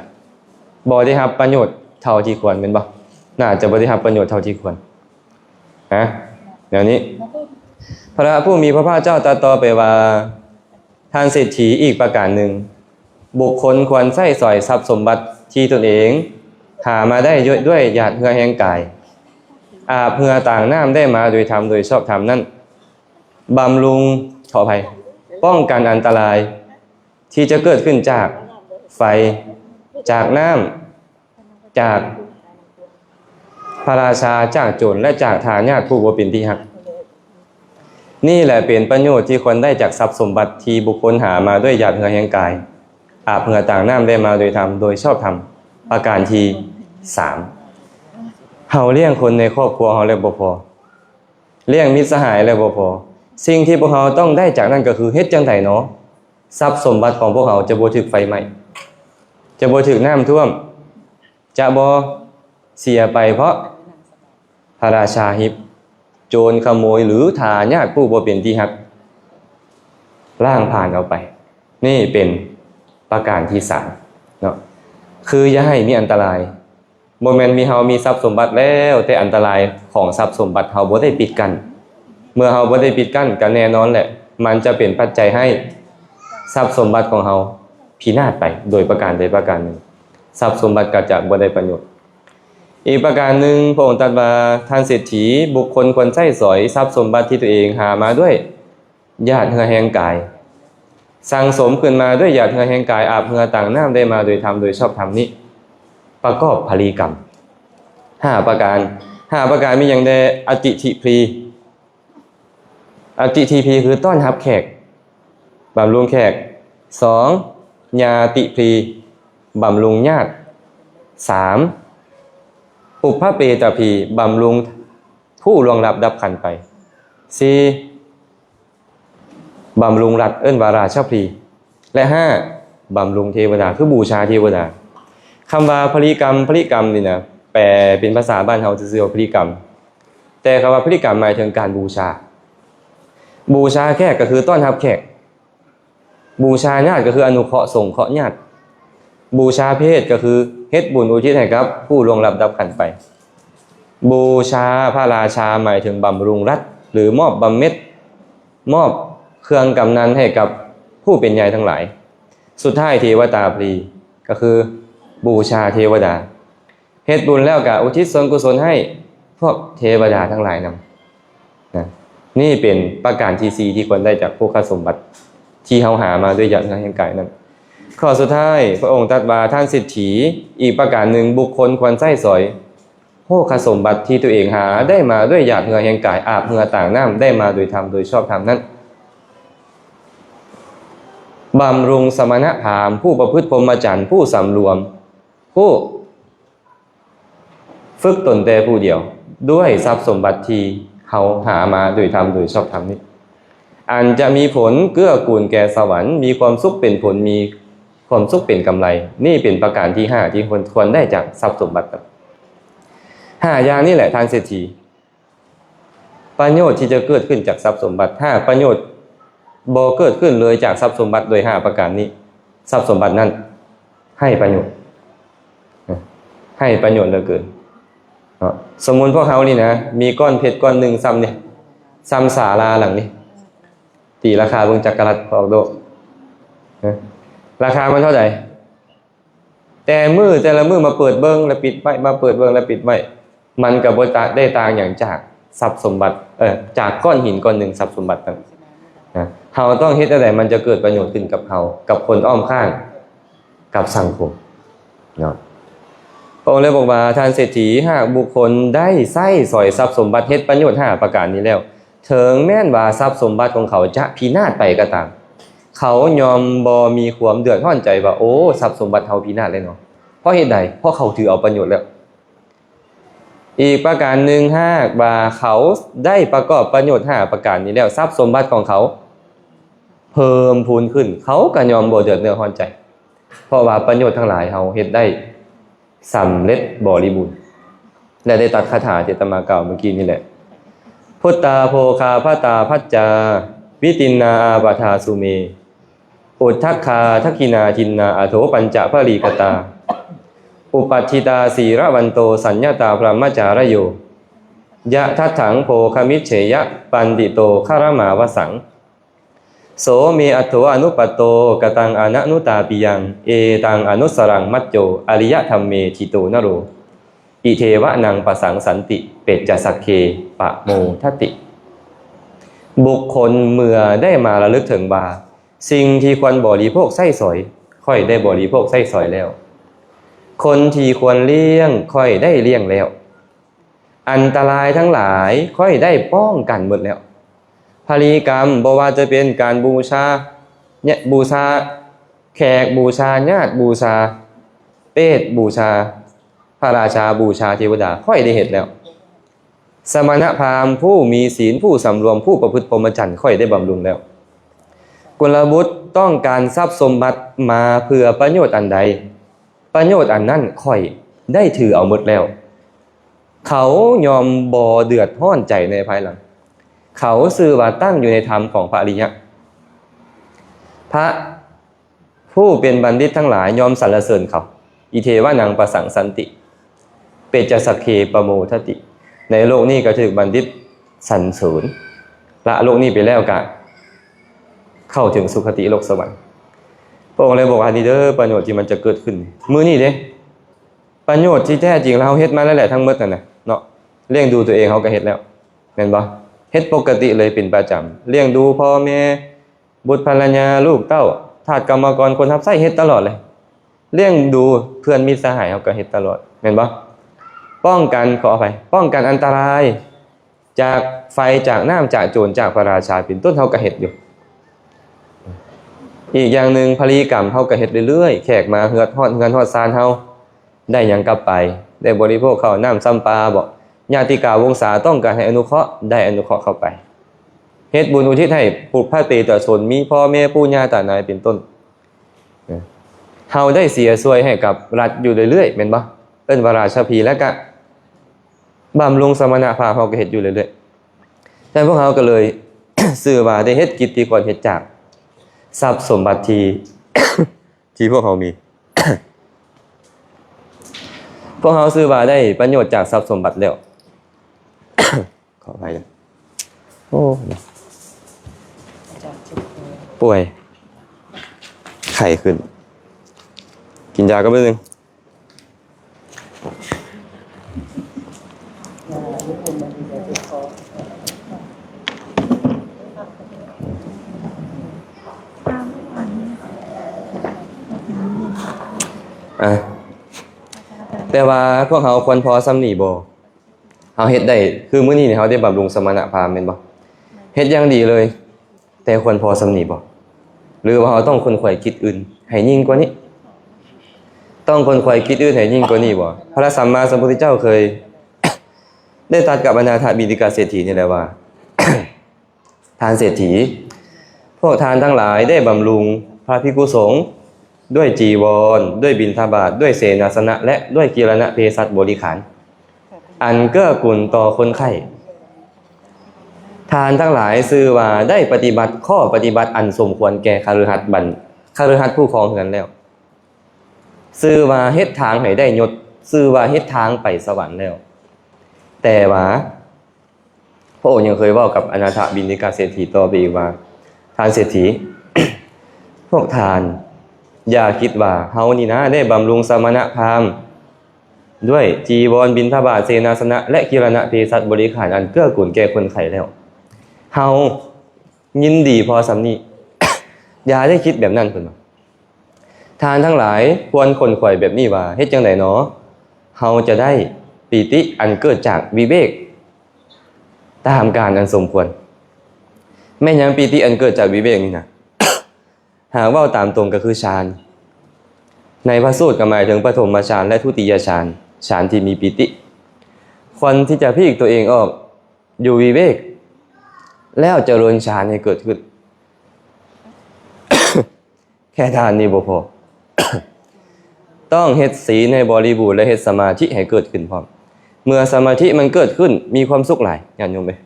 บ่ได้รับประโยชน์เท่าที่ควรแม่นบ่น่าจะบ่ได้รับประโยชน์เท่าที่ควรเดี๋ยวนี้พระผู้มีพระภาคเจ้าตรัสต่อไปว่าท่านเศรษฐีอีกประการหนึ่งบุคคลควรใช้สอยทรัพย์สมบัติที่ตนเองหามาได้ด้วยหยาดเหงื่อแห่งกายอาบเหงื่อต่างน้ำได้มาโดยธรรมโดยชอบธรรมนั้นบำรุงขออภัยป้องกันอันตรายที่จะเกิดขึ้นจากไฟจากน้ำจากพระราชาจากโจรและจากทายาทผู้บ่เป็นที่รักนี่แหละเป็นประโยชน์ที่ควรได้จากทรัพย์สมบัติที่บุคคลหามาด้วยหยาดเหงื่อแห่งกายอาบเหงื่อต่างน้ำได้มาโดยธรรมโดยชอบธรรมประการที่3เฮาเลี้ยงคนในครอบครัวเฮาแล้วบ่พอเลี้ยงมิตรสหายแล้วบ่พอสิ่งที่พวกเราต้องได้จากนั้นก็คือเฮ็ดจังได๋เนาะทรัพย์สมบัติของพวกเราจะบ่ถูกไฟไหม้จะบ่ถูกน้ำท่วมจะบ่เสียไปเพราะพระราชาหิบโจรขโมยหรือทายาทผู้บ่เป็นที่รักล่างผ่านเอาไปนี่เป็นประการที่3เนาะคืออย่าให้มีอันตรายบ่แม่นมีเฮามีทรัพย์สมบัติแล้วแต่อันตรายของทรัพย์สมบัติเฮาบ่ได้ปิดกั้นเมื่อเฮาบ่ได้ปิดกั้นก็แน่นอนแหละมันจะเป็นปัจจัยให้ ทรัพย์สมบัติของเฮาพินาศไปโดยประการใดประการหนึ่งทรัพย์สมบัติก็จะบ่ได้ประโยชน์อีกประการหนึ่งพระองค์ตรัสว่าท่านเศรษฐีบุคคลควรใช้สอยทรัพย์สมบัติที่ตัวเองหามาด้วยญาติเหงื่อแห่งกายสั่งสมขึ้นมาด้วยญาติเหงื่อแห่งกายอาบเหงื่อต่างน้ำได้มาโดยธรรมโดยชอบธรรมนี้ประกอบพลีกรรม5ประการมีอย่างใดอติทิพรีอติทีพีคือต้อนรับแขกบำรุงแขก2ญาติพรีบำรุงญาติ3อุปเปตพรีบำรุงผู้ล่วงลับดับขันไป4บำรุงรัฐวาราชพรีและ5บำรุงเทวดาคือบูชาเทวดาคำว่าพลีกรรมนี่นะแปลเป็นภาษาบ้านเฮาซื่อๆว่าพลีกรรมแต่คำว่าพลีกรรมหมายถึงการบูชาแขกก็คือต้อนรับแขกบูชาญาติก็คืออนุเคราะห์สงเคราะห์ญาติบูชาเพศก็คือเฮ็ดบุญอุทิศให้กับผู้ล่วงลับดับขันไปบูชาพระราชาหมายถึงบำรุงรัฐหรือมอบบำเหน็จมอบเครื่องกำนันให้กับผู้เป็นใหญ่ทั้งหลายสุดท้ายเทวตาพรีก็คือบูชาเทวดาเฮ็ดบุญแล้วก็อุทิศส่วนกุศลให้พวกเทวดาทั้งหลายนำนะนี่เป็นประการที่4ที่ควรได้จากโภคสมบัติที่เฮาหามาด้วยญาติแห่งกายนั้นข้อสุดท้ายพระองค์ตรัสว่าท่านเศรษฐีอีกประการหนึ่งบุคคลควรใช้สอยโภคสมบัติที่ตัวเองหาได้มาด้วยหยาดเหงื่อแห่งกายอาบเหงื่อต่างน้ำได้มาโดยธรรมโดยชอบธรรมนั้นบำรุงสมณพราหมณ์ผู้ประพฤติพรหมจรรย์ผู้สำรวมผู้ฝึกตนแต่ผู้เดียวด้วยทรัพย์สมบัติที่เขาหามาโดยธรรมโดยชอบธรรมนี้อันจะมีผลเกื้อกูลแก่สวรรค์มีความสุขเป็นผลมีความสุขเป็นกำไรนี่เป็นประการที่5ที่ควรได้จากทรัพย์สมบัติ5อย่างนี้แหละทางเศรษฐีประโยชน์ที่จะเกิดขึ้นจากทรัพย์สมบัติ5ประโยชน์บ่เกิดขึ้นเลยจากทรัพย์สมบัติโดย5ประการนี้ทรัพย์สมบัตินั้นให้ประโยชน์เหลือเกินสมมุติพวกเขานี่นะมีก้อนเพชรก้อนหนึ่งซ้ำเนี่ยซ้ำศาลาหลังนี้ตีราคาเบิ่งจักรรัตน์ออกโดราคามันเท่าไหร่แต่ละมือมาเปิดเบิ่งแล้วปิดไว้มาเปิดเบิ่งแล้วปิดไว้มันก็บ่ได้ต่างอย่างจากทรัพย์สมบัติจากก้อนหินก้อนหนึ่งทรัพย์สมบัตินั้นนะเฮาต้องเฮ็ดอะไรมันจะเกิดประโยชน์ขึ้นกับเฮากับคนอ้อมข้างกับสังคมเนาะพระองค์เลยบอกว่าท่านเศรษฐีหากบุคคลได้ใช้สอยทรัพย์สมบัติเฮ็ดประโยชน์5ประการนี้แล้วถึงแม้นว่าทรัพย์สมบัติของเขาจะพินาศไปก็ตามเขายอมบ่มีความเดือดร้อนใจว่าโอ้ทรัพย์สมบัติเฮาพินาศเลยเนาะเพราะเหตุใดเพราะเขาถือเอาประโยชน์แล้วอีกประการหนึ่งหากว่าเขาได้ประกอบประโยชน์5ประการนี้แล้วทรัพย์สมบัติของเขาเพิ่มพูนขึ้นเขาก็ยอมบ่เดือดร้อนใจเพราะว่าประโยชน์ทั้งหลายเฮาเฮ็ดได้สำเร็จบริบูรณ์และได้ตัดคาถาที่อาตมาเก่าเมื่อกี้นี่แหละพุทธาโภคาพตาพัจจาวิตินนาอาปทาสุเมอุทธัคคาทักขินาทินนาอโถปัญจภรีกตาอุปัฏฐิตาสีระวันโตสัญญาตาพรหมจารโยยะทัตถังโภคมิจเฉยะปันติโตฆรมาวสังโสเมอัตโถอนุปัตโตกตังอนะนุตาปิยังเอตังอนุสรังมัจโจอริยธรรมเมทิโตนโรอิเทวะนังปสังสันติเปจจสักเคปะโมทติบุคคลเมื่อได้มาระลึกถึงว่าสิ่งที่ควรบริโภคใช้สอยค่อยได้บริโภคใช้สอยแล้วคนที่ควรเลี้ยงค่อยได้เลี้ยงแล้วอันตรายทั้งหลายค่อยได้ป้องกันหมดแล้วพลีกรรมบ่ว่าจะเป็นการบูชาแขกบูชาญาติบูชาเปตบูชาพระราชาบูชาเทวดาค่อยได้เห็นแล้วสมณพราหมณ์ผู้มีศีลผู้สำรวมผู้ประพฤติพรหมจรรย์ค่อยได้บำรุงแล้วกุลบุตรต้องการทรัพย์สมบัติมาเพื่อประโยชน์อันใดประโยชน์อันนั้นค่อยได้ถือเอาหมดแล้วเขายอมบ่เดือดร้อนใจในภายหลังเขาซื่อว่าตั้งอยู่ในธรรมของพระอริยะพระผู้เป็นบัณฑิตทั้งหลายยอมสรรเสริญเขาอิเทวะนังปสังสันติเปจจสักเคปโมทติในโลกนี้ก็ถือบัณฑิตสรรเสริญละโลกนี้ไปแล้วก็เข้าถึงสุคติโลกสวรรค์ พระองค์เลยบอกว่านี่เด้อประโยชน์ที่มันจะเกิดขึ้นมื้อนี้เด้ประโยชน์ที่แท้จริงเราเฮ็ดมาแล้วแหละทั้งหมดนั่นน่ะเนาะเลี้ยงดูตัวเองเฮาก็เฮ็ดแล้วแม่นบ่เฮ็ดปกติเลยเป็นประจำเลี้ยงดูพ่อแม่บุตรภรรยาลูกเต้าทาสกรรมกรคนรับใช้เฮ็ดตลอดเลยเลี้ยงดูเพื่อนมิตรสหายเฮาก็เฮ็ดตลอดแม่นบ่ป้องกันขออภัยป้องกันอันตรายจากไฟจากน้ำจากโจรจากพระราชาเป็นต้นเฮาก็เฮ็ดอยู่อีกอย่างหนึ่งพลีกรรมเฮาก็เฮ็ดเรื่อยๆแขกมาเฮือดฮอดเฮือนฮอดซานเฮาได้หยังกลับไปได้บริโภคข้าวน้ำซ้ำปลาบ่ญาติกาวงศาต้องการให้อนุเคราะห์ได้อนุเคราะห์เข้าไปเฮ็ดบุญอุทิศให้ผู้พระเตตชนมีพ่อแม่ปู่ย่าตานายเป็นต้นเฮาได้เสียสวยให้กับรัฐอยู่เรื่อยๆแม่นบ่เอิ้นว่าราชพีแล้วก็บำรุงสมณภาพเฮาก็เฮ็ดอยู่เรื่อยๆแต่พวกเฮาก็เลย ชื่อว่าได้เฮ็ดกิจที่ควรเฮ็ดจากทรัพย์สมบัติที่ ที่พวกเขามี พวกเขาซื้อว่าได้ประโยชน์จากทรัพย์สมบัติแล้ว ขออภัยนะโอ้ป่วยไข้ขึ้นกินยาก็ไม่นึงแต่ว่าพวกเขาควรพอซ้ำนี่บ่เขาเฮ็ดได้คือมื้อนี้เขาได้บำรุงสมณภาพแม่นบ่เฮ็ดอย่างดีเลย แต่ควรพอซ้ำนี่บ่หรือว่าเขาต้องคนขวยคิดอื่นให้ยิ่งกว่านี้ต้องคนขวยคิดอื่นให้ยิ่งกว่านี้บ่พระสัมมาสัมพุทธเจ้าเคย ได้ตรัสกับอนาถบิณฑิกาเศรษฐีนี่แหละว่า ทานเศรษฐีพวกทานทั้งหลายได้บำรุงพระภิกษุสงฆ์ด้วยจีวรด้วยบิณฑบาตด้วยเสนาสนะและด้วยกีรณะเภสัชบริขารอันเกื้อกูลต่อคนไข้ทานทั้งหลายชื่อว่าได้ปฏิบัติข้อปฏิบัติอันสมควรแก่คฤหัสถ์คฤหัสถ์ผู้ครองเรือนแล้วชื่อว่าเฮ็ดทางให้ได้ยศชื่อว่าเฮ็ดทางไปสวรรค์แล้วแต่ว่าพระองค์ยังเคยเว้ากับอนาถบิณฑิกาเศรษฐีต่อไปอีกว่าทานเศรษฐี พวกทานอย่าคิดว่าเฮานี่นะได้บำรุงสมณพราหมณ์ด้วยจีวรบิณฑบาตเสนาสนะและกีรณะเภสัชบริขารอันเกื้อกูลแก่คนไข้แล้วเฮายินดีพอสำนี้ อย่าได้คิดแบบนั้นเพิ่นว่าทานทั้งหลายควรคนขวยแบบนี้ว่าเฮ็ดจังได๋เนาะเฮาจะได้ปีติอันเกิดจากวิเวกตามการอันสมควรแม่นยังปีติอันเกิดจากวิเวกนี่นะ หากว่าตามตรงก็คือฌานในพระสูตรก็หมายถึงปฐมฌานและทุติยฌานฌานที่มีปีติคนที่จะพลิกตัวเองออกอยู่วิเวกแล้วเจริญฌานให้เกิดขึ้น แค่ทานนี่บ่พอ ต้องเฮ็ดศีลให้บริบูรณ์และเฮ็ดสมาธิให้เกิดขึ้นพร้อมเมื่อสมาธิมันเกิดขึ้นมีความสุขหลายญาติโยมเอ้ย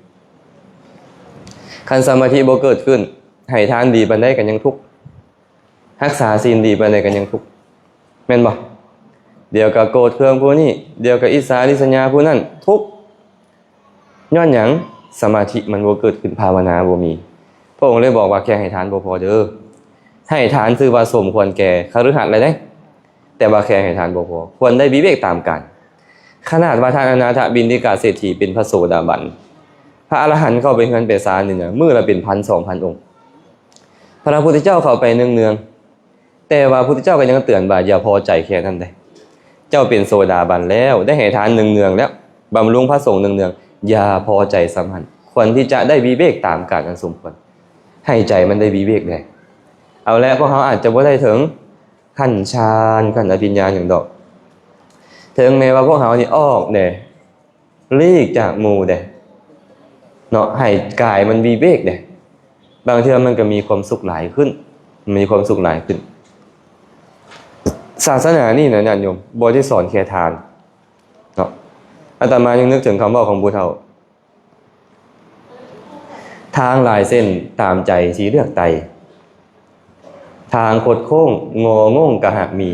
คันสมาธิบ่เกิดขึ้นให้ทานดีปานใดก็ยังทุกข์รักษาศีลดีปานใดก็ยังทุกข์แม่นบ่เดี๋ยวก็โกรธเคืองผู้นี้เดี๋ยวก็อิจฉาริษยาผู้นั้นทุกข์ย้อนหยังสมาธิมันบ่เกิดขึ้นภาวนาบ่มีพระองค์เลยบอกว่าแค่ให้ทานบ่พอเด้อให้ทานคือว่าสมควรแก่คฤหัสถ์อะไรได้แต่ว่าแค่ให้ทานบ่พอควรได้วิเวกตามกันขนาดว่าท่านอนาถบิณฑิกาเศรษฐีเป็นพระโสดาบันพระอรหันต์เข้าไปเฮือนเปสานี่นะมื้อละเป็น 1,000-2,000 องค์พระพุทธเจ้าเข้าไปเนืองๆแต่ว่าพุทธเจ้าก็ยังเตือนว่าอย่าพอใจแค่นั้นได้เจ้าเป็นโสดาบันแล้วได้ให้ทานเนืองๆแล้วบำรุงพระสงฆ์เนืองๆอย่าพอใจสำคัญควรที่จะได้วิเวกตามกาลอันสมควรให้ใจมันได้วิเวกได้เอาแล้วพวกเขาอาจจะบ่ได้ถึงขั้นฌานขั้นอภิญญาอย่างดอกถึงแม้ว่าพวกเขานี่ออกเด้ลีกจากหมู่เด้เนาะให้กายมันวิเวกเด้บางเทื่อมันก็มีความสุขหลายขึ้นมีความสุขหลายขึ้นศาสนานี่นะญาติโยมบ่ได้สอนแค่ทานเนาะอาตมายังนึกถึงคำเว้าของผู้เฒ่าทางหลายเส้นตามใจสิเลือกไตทางคดโค้งงองงกะหากมี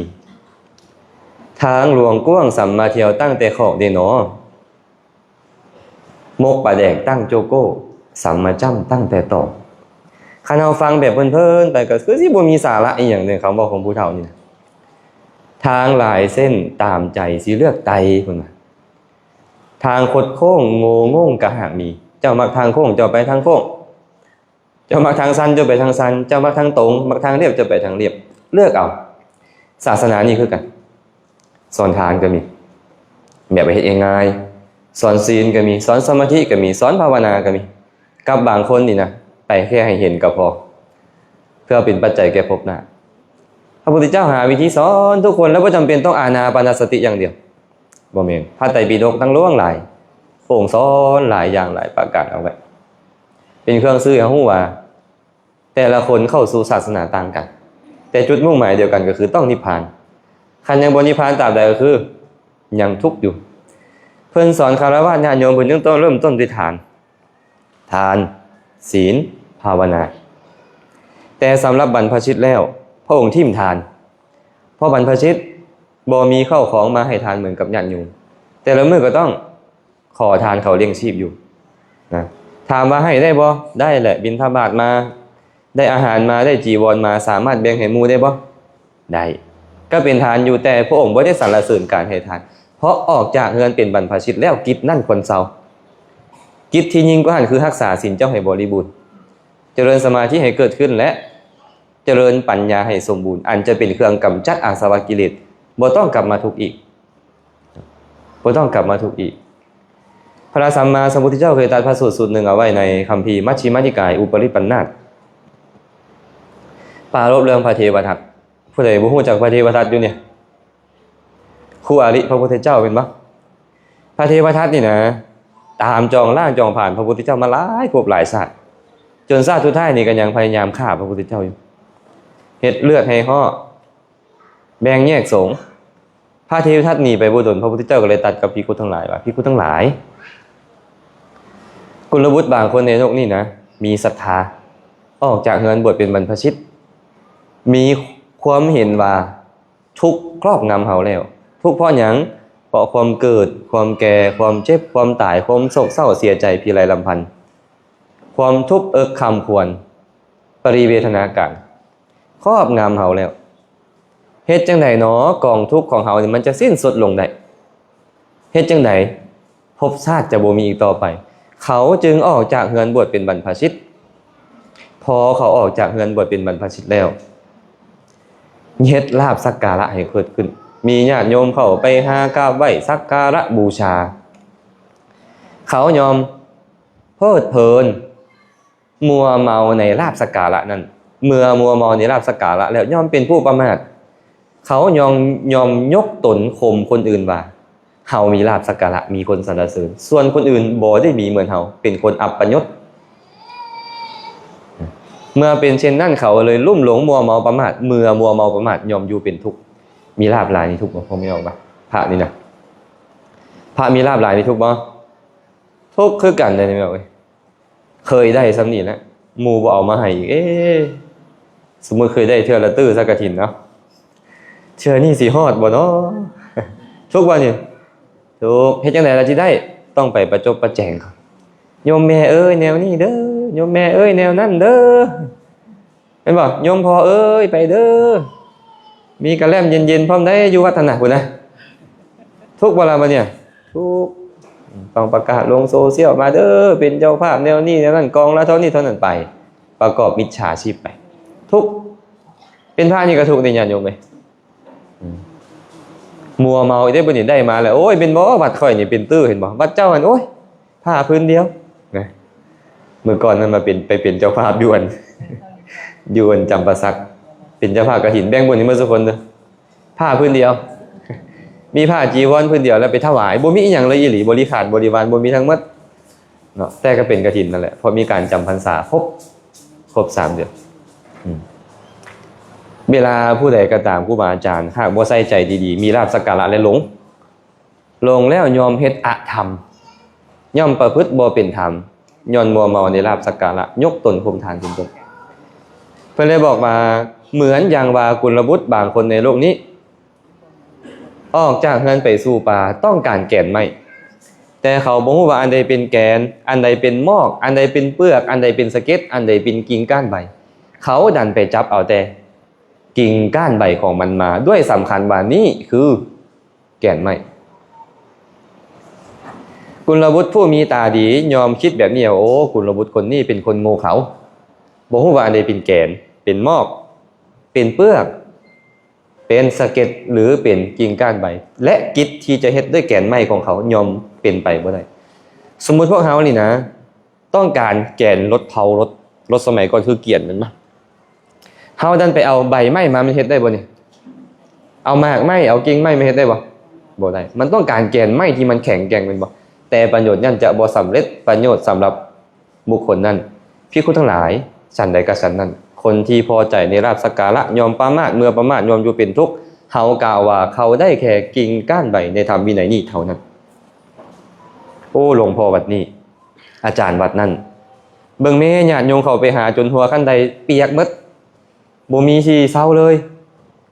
ทางหลวงกว้างสัมมาเที่ยวตั้งแต่ขอกเดนอมกปลาแดกตั้งโจโก้สัมมาจ้ำตั้งแต่ต่อ คันเฮาฟังแบบเพลินๆไปก็คือสิบ่มีสาระอีหยังเลยคำบอกของผู้เฒ่านี่นะทางหลายเส้นตามใจสิเลือกไตพุ่นน่ะทางคดโค้งโง่งงก็หากมี เจ้ามักทางโค้งเจ้าไปทางโค้งเจ้ามักทางสั้นเจ้าไปทางสั้นเจ้ามักทางตรงมักทางเรียบเจ้าไปทางเรียบเลือกเอาศาสนานี่คือกันสอนทานก็มีแบบไปเฮ็ดเองง่ายสอนศีลก็มีสอนสมาธิก็มีสอนภาวนาก็มีกับบางคนนี่นะไปแค่ให้เห็นก็พอเพื่อเป็นปัจจัยแก่ภพหน้าพระพุทธเจ้าหาวิธีสอนทุกคนแล้วบ่จำเป็นต้องอานาปานสติอย่างเดียวบ่แม่นพระไตรปิฎกทั้งล่วงหลายโป่งสอนหลายอย่างหลายประการเอาไว้เป็นเครื่องซื้อให้ฮู้ว่าแต่ละคนเข้าสู่ศาสนาต่างกันแต่จุดมุ่งหมายเดียวกันก็คือต้องนิพพานคันยังบ่นิพพานตราบใดก็คือยังทุกข์อยู่เพิ่นสอนคฤหัสถ์ญาติโยมเพิ่นต้องเริ่มต้นด้วยทานศีลภาวนาแต่สำหรับบรรพชิตแล้วพระองค์ทิ่มทานเพราะบรรพชิตบ่มีเข้าของมาให้ทานเหมือนกับญาติโยมแต่ละมื้อก็ต้องขอทานเขาเลี้ยงชีพอยู่นะถามว่าให้ได้บ่ได้แหละบิณฑบาตมาได้อาหารมาได้จีวรมาสามารถแบ่งให้หมู่ได้บ่ได้ก็เป็นทานอยู่แต่พระองค์บ่ได้สรรเสริญการให้ทานเพราะออกจากเรือนเป็นบรรพชิตแล้วกิจนั่นควรเซากิจที่ยิ่งกว่านั้นคือรักษาศีลเจ้าให้บริบูรณ์เจริญสมาธิให้เกิดขึ้นและเจริญปัญญาให้สมบูรณ์อันจะเป็นเครื่องกำจัดอาสวะกิเลสบ่ต้องกลับมาทุกข์อีกบ่ต้องกลับมาทุกข์อีกพระสัมมาสัมพุทธเจ้าเคยตรัสพระสูตรหนึ่งเอาไว้ในคัมภีร์มัชฌิมานิกายอุปริปันธาสปรารภเรื่องพระเทวทัตผู้ใดบ่ฮู้จักพระเทวทัตอยู่เนี่ยคู่อริพระพุทธเจ้าเป็นบ่พระเทวทัตนี่นะตามจองล่างจองผ่านพระพุทธเจ้ามาหลายภพหลายชาติจนชาติสุดท้ายนี่ก็ยังพยายามฆ่าพระพุทธเจ้าอยู่เฮ็ดเลือดให้ห่อแบ่งแยกสงฆ์พระเทวทัตหนีไปบ่ดลพระพุทธเจ้าก็เลยตัดกับภิกษุทั้งหลายว่าภิกษุทั้งหลายกุลบุตรบางคนในโลกนี้นะมีศรัทธาออกจากเรือนบวชเป็นบรรพชิตมีความเห็นว่าทุกข์ครอบงำเฮาแล้วทุกข์เพราะหยังเพราะความเกิดความแก่ความเจ็บความตายความโศกเศร้าเสียใจพิไรลำพันธ์ความทุกข์คำควรปริเวทนาการครอบงำเฮาแล้วเฮ็ดจังได๋เนาะกองทุกข์ของเฮานี่มันจะสิ้นสุดลงได้เฮ็ดจังได๋ภพชาติจะบ่มีอีกต่อไปเขาจึงออกจากเรือนบวชเป็นบรรพชิตพอเขาออกจากเรือนบวชเป็นบรรพชิตแล้วเฮ็ดลาภสักการะให้เกิดขึ้นมีญาติโยมเข้าไปหากราบไหว้สักการะบูชาเขายอมเพลิดเพลินมัวเมาในลาภสักการะนั้นเมื่อมัวเมาในลาภสักการะแล้วยอมเป็นผู้ประมาทเขายอมยกตนข่มคนอื่นว่าเฮามีลาภสักการะมีคนสรรเสริญส่วนคนอื่นบ่ได้มีเหมือนเฮาเป็นคนอัปปยศเมื่อเป็นเช่นนั้นเขาเลยลุ่มหลงมัวเมาประมาทเมื่อมัวเมาประมาทยอมอยู่เป็นทุกข์มีลาภหลายนี่ทุกข์บ่พอไม่ออกบ่พระนี่นะพระมีลาภหลายนี่ทุกข์บ่ทุกข์คือกันได้แม่เอ้ยเคยได้ซ้ำนี่แหละหมู่บ่เอามาให้อีกสมมุติเคยได้เทื่อละตื้อสักกฐินเนาะเทื่อนี้สิฮอดบ่เนาะทุกวันนี่ทุกเฮ็ดจังได๋ล่ะสิได้ต้องไปประจบประแจงเขาโยมแม่เอ้ยแนวนี้เด้อโยมแม่เอ้ยแนวนั้นเด้อแม่นบ่โยมพ่อเอ้ยไปเด้อมีกระแลมเย็นๆพร้อมได้อยู่วัดน่ะพุ่นนะทุกเวลามาเนี่ยทุกต้องประกาศลงโซเชียลมาเด้อเป็นเจ้าภาพแนวนี้แนวนั้นกองละเท่านี้เท่านั้นไปประกอบมิจฉาชีพไปทุกเป็นพระนี่ก็ทุกนี่ญาติโยมเอ้ยมัวเมาได้บ่นี่ได้มาแล้วโอ้ยเป็นบ่วัดข่อยนี่เป็นตื้อเห็นบ่วัดเจ้าหั่นโอ้ยผ้าพื้นเดียวนะเมื่อก่อนนั้นมาเป็นเจ้าภาพยวนจำปาสักเป็นเจ้าภาพกฐินแบ่งบุญให้หมดทุกคนเด้อผ้าพื้นเดียวมีผ้าจีวรพื้นเดียวแล้วไปถวายบ่มีอีหยังเลยอีหลีบริขารบริวารบ่มีทั้งหมดเนาะแต่ก็เป็นกฐินนั่นแหละเพราะมีการจำพรรษาครบ3เดือนเวลาผู้ใดก็ตามครูบาอาจารย์หากบ่ใส่ใจดีๆมีลาภสักการะและหลงแล้วยอมเฮ็ดอธรรมย่อมประพฤติบ่เป็นธรรมย้อนมัวเมาในลาภสักการะยกตนข่มทานเป็นต้นเพิ่นเลยบอกมาเหมือนอย่างว่ากุลบุตรบางคนในโลกนี้ออกจากเรือนไปสู่ป่าต้องการแก่นไม้แต่เขาบ่ฮู้ว่าอันใดเป็นแกนอันใดเป็นมอกอันใดเป็นเปลือกอันใดเป็นสะเก็ดอันใดเป็นกิ่งก้านใบ เขาดันไปจับเอาแต่กิ่งก้านใบของมันมาด้วยสำคัญว่านี่คือแก่นไม้กุลบุตรผู้มีตาดียอมคิดแบบนี้โอ้กุลบุตรคนนี้เป็นคนโง่เขาบอกว่าอันใดเป็นแก่นเป็นมอกเป็นเปลือกเป็นสะเก็ดหรือเป็นกิ่งก้านใบและกิจที่จะเฮ็ดด้วยแก่นไม้ของเขายอมเป็นไปบ่ได้สมมุติพวกเขานี่นะต้องการแก่นรถเผารถสมัยก่อนคือเกียนมันมาเฮาดันไปเอาใบไม้มามันเฮ็ดได้บ่นี่เอามากไม้เอากิ่งไม้มาเฮ็ดได้บ่ได้มันต้องการแก่นไม้ที่มันแข็งแกร่งเป็นบ่แต่ประโยชน์นั้นจะบ่สำเร็จประโยชน์สำหรับบุคคลนั้นภิกษุทั้งหลายฉันใดก็ฉันนั้นคนที่พอใจในลาภสักการะยอมประมาทเมื่อประมาทยอมอยู่เป็นทุกข์เฮากล่าวว่าเขาได้แค่กิ่งก้านใบในธรรมวินัยนี้เท่านั้นโอ้หลวงพ่อวัดนี้อาจารย์วัดนั้นเบิ่งแม่ญาติโยมเข้าไปหาจนหัวขั้นใดเปียกหมดบ่มีที่เซาเลย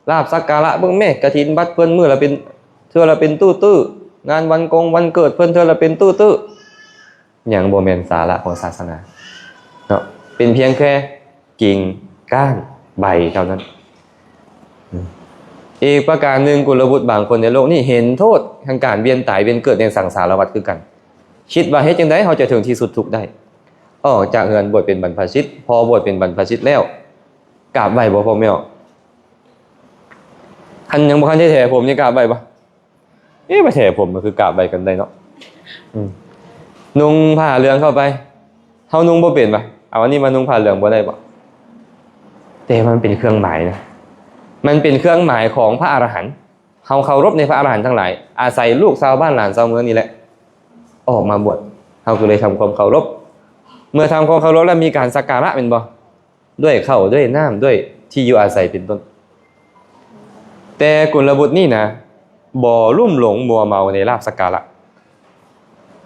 ลาภสักการะเบิ่งแม่กฐินบัดเพิ่นมื้อละเป็นเทื่อละเป็นตู้ๆงานวันกงวันเกิดเพิ่นเทื่อละเป็นตู้ๆหยังบ่แม่นสาระของศาสนาเนาะเป็นเพียงแค่กิ่งก้านใบเท่านั้นอีกประการหนึ่งกุลบุตรบางคนในโลกนี้เห็นโทษทางการเวียนตายเวียนเกิดในสังสารวัฏคือกันคิดว่าเฮ็ดจังได๋เฮาจะถึงที่สุดทุกข์ได้ออกจากเฮือนบวชเป็นบรรพชิตพอบวชเป็นบรรพชิตแล้วกราบไหว้บ่พ่อแม่คันยังบ่คันได้แท้ผมนี่กราบไหว้บ่บ่แท้ผมมันคือกราบไหว้กันได้เนาะนุ่งผ้าเหลืองเข้าไปเฮานุ่งบ่เป็นบ่เอาอันนี้มานุ่งผ้าเหลืองบ่ได้บ่แต่มันเป็นเครื่องหมายนะมันเป็นเครื่องหมายของพระอรหันต์เฮาเคารพในพระอรหันต์ทั้งหลายอาศัยลูกชาวบ้านหลานชาวเมืองนี่แหละออกมาบวชเฮาก็เลยทำความเคารพเมื่อทำความเคารพแล้วมีการสักการะเป็นบ่ด้วยข้าวด้วยน้ำด้วยที่อยู่อาศัยเป็นต้นแต่กุลบุตรนี่นะบ่ลุ่มหลงมัวเมาในลาภสักการะ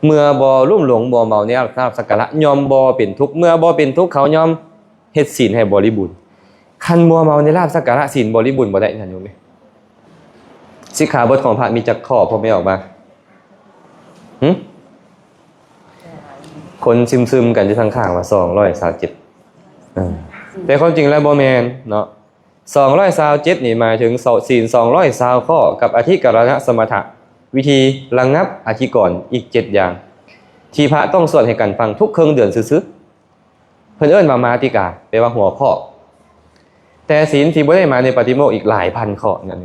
เมื่อบ่ลุ่มหลงมัวเมาในลาภสักการะยอมบ่เป็นทุกข์เมื่อบ่เป็นทุกข์เขายอมเฮ็ดศีลให้บริบูรณ์คันมัวเมาในลาภสักการะศีลบริบูรณ์บ่ได้ท่านโยมสิกขาบทของพระมีจักข้อพอไม่ออกมาคนซึมๆกันอยู่ข้างๆว่า227แต่ความจริงแล้วบ่แม่นเนาะ227นี่หมายถึงศีล220ข้อกับอธิกรณสมถะวิธีระงับอธิกรณ์อีก7อย่างที่พระต้องสวดให้กันฟังทุกครึ่งเดือนซื่อๆเพิ่นเอิ้นว่ามาติกาแปลว่าหัวข้อแต่ศีลที่บ่ได้มาในปาฏิโมกข์อีกหลายพันข้อนั่น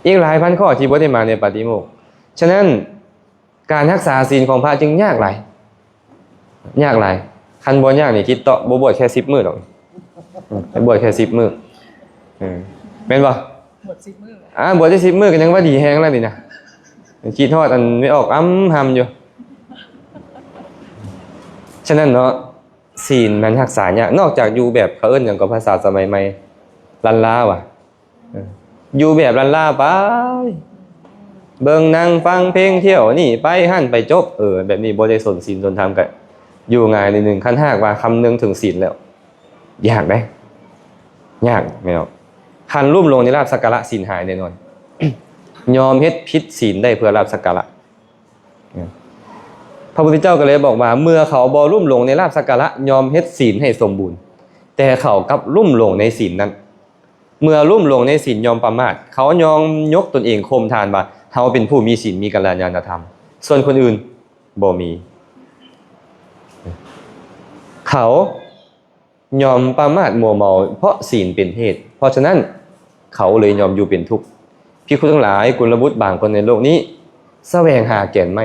อีกหลายพันข้อที่บ่ได้มาในปาฏิโมกข์ฉะนั้นการรักษาศีลของพระจึงยากหลายคันบ่ยากนี่คิดต่อบ่บวชแค่10มื้อดอกไปบวชแค่10มื้อแม่นบ่บวช10มื้อบวชได้10มื้อก็ยังว่าดีแฮงแล้วนี่นะคิดฮอดอันไม่ออกหำอยู่ฉะนั้นเนาะศีลมันรักษายากนอกจากอยู่แบบเขาเอิ้นหยังก็ภาษาสมัยใหม่ลันลาว่ะอยู่แบบลันลาไปเบิ่งนั่งฟังเพลงเที่ยวนี่ไปหั่นไปจบแบบนี้บ่ได้สนศีลสนธรรมกันอยู่ง่ายนิดนึงคันหากว่าคำนึงถึงศีลแล้วยากได้ยากแม่นบ่คันลุ่มลงในลาภสักการะศีลหายแน่นอน ยอมเฮ็ดผิดศีลได้เพื่อลาภสักการะพระพุทธเจ้าก็เลยบอกว่าเมื่อเขาบ่ลุ่มลงในลาภสักการะยอมเฮ็ดศีลให้สมบูรณ์แต่เขากลับลุ่มลงในศีลนั้นเมื่อลุ่มลงในศีลยอมประมาทเขายอมยกตนเองข่มทานว่าเฮาเป็นผู้มีศีลมีกัลยาณธรรมส่วนคนอื่นบ่มีเขายอมประมาทมัวเมาเพราะศีลเป็นเหตุเพราะฉะนั้นเขาเลยยอมอยู่เป็นทุกข์ภิกษุทั้งหลายกุลบุตรบางคนในโลกนี้แสวงหาแก่นไม้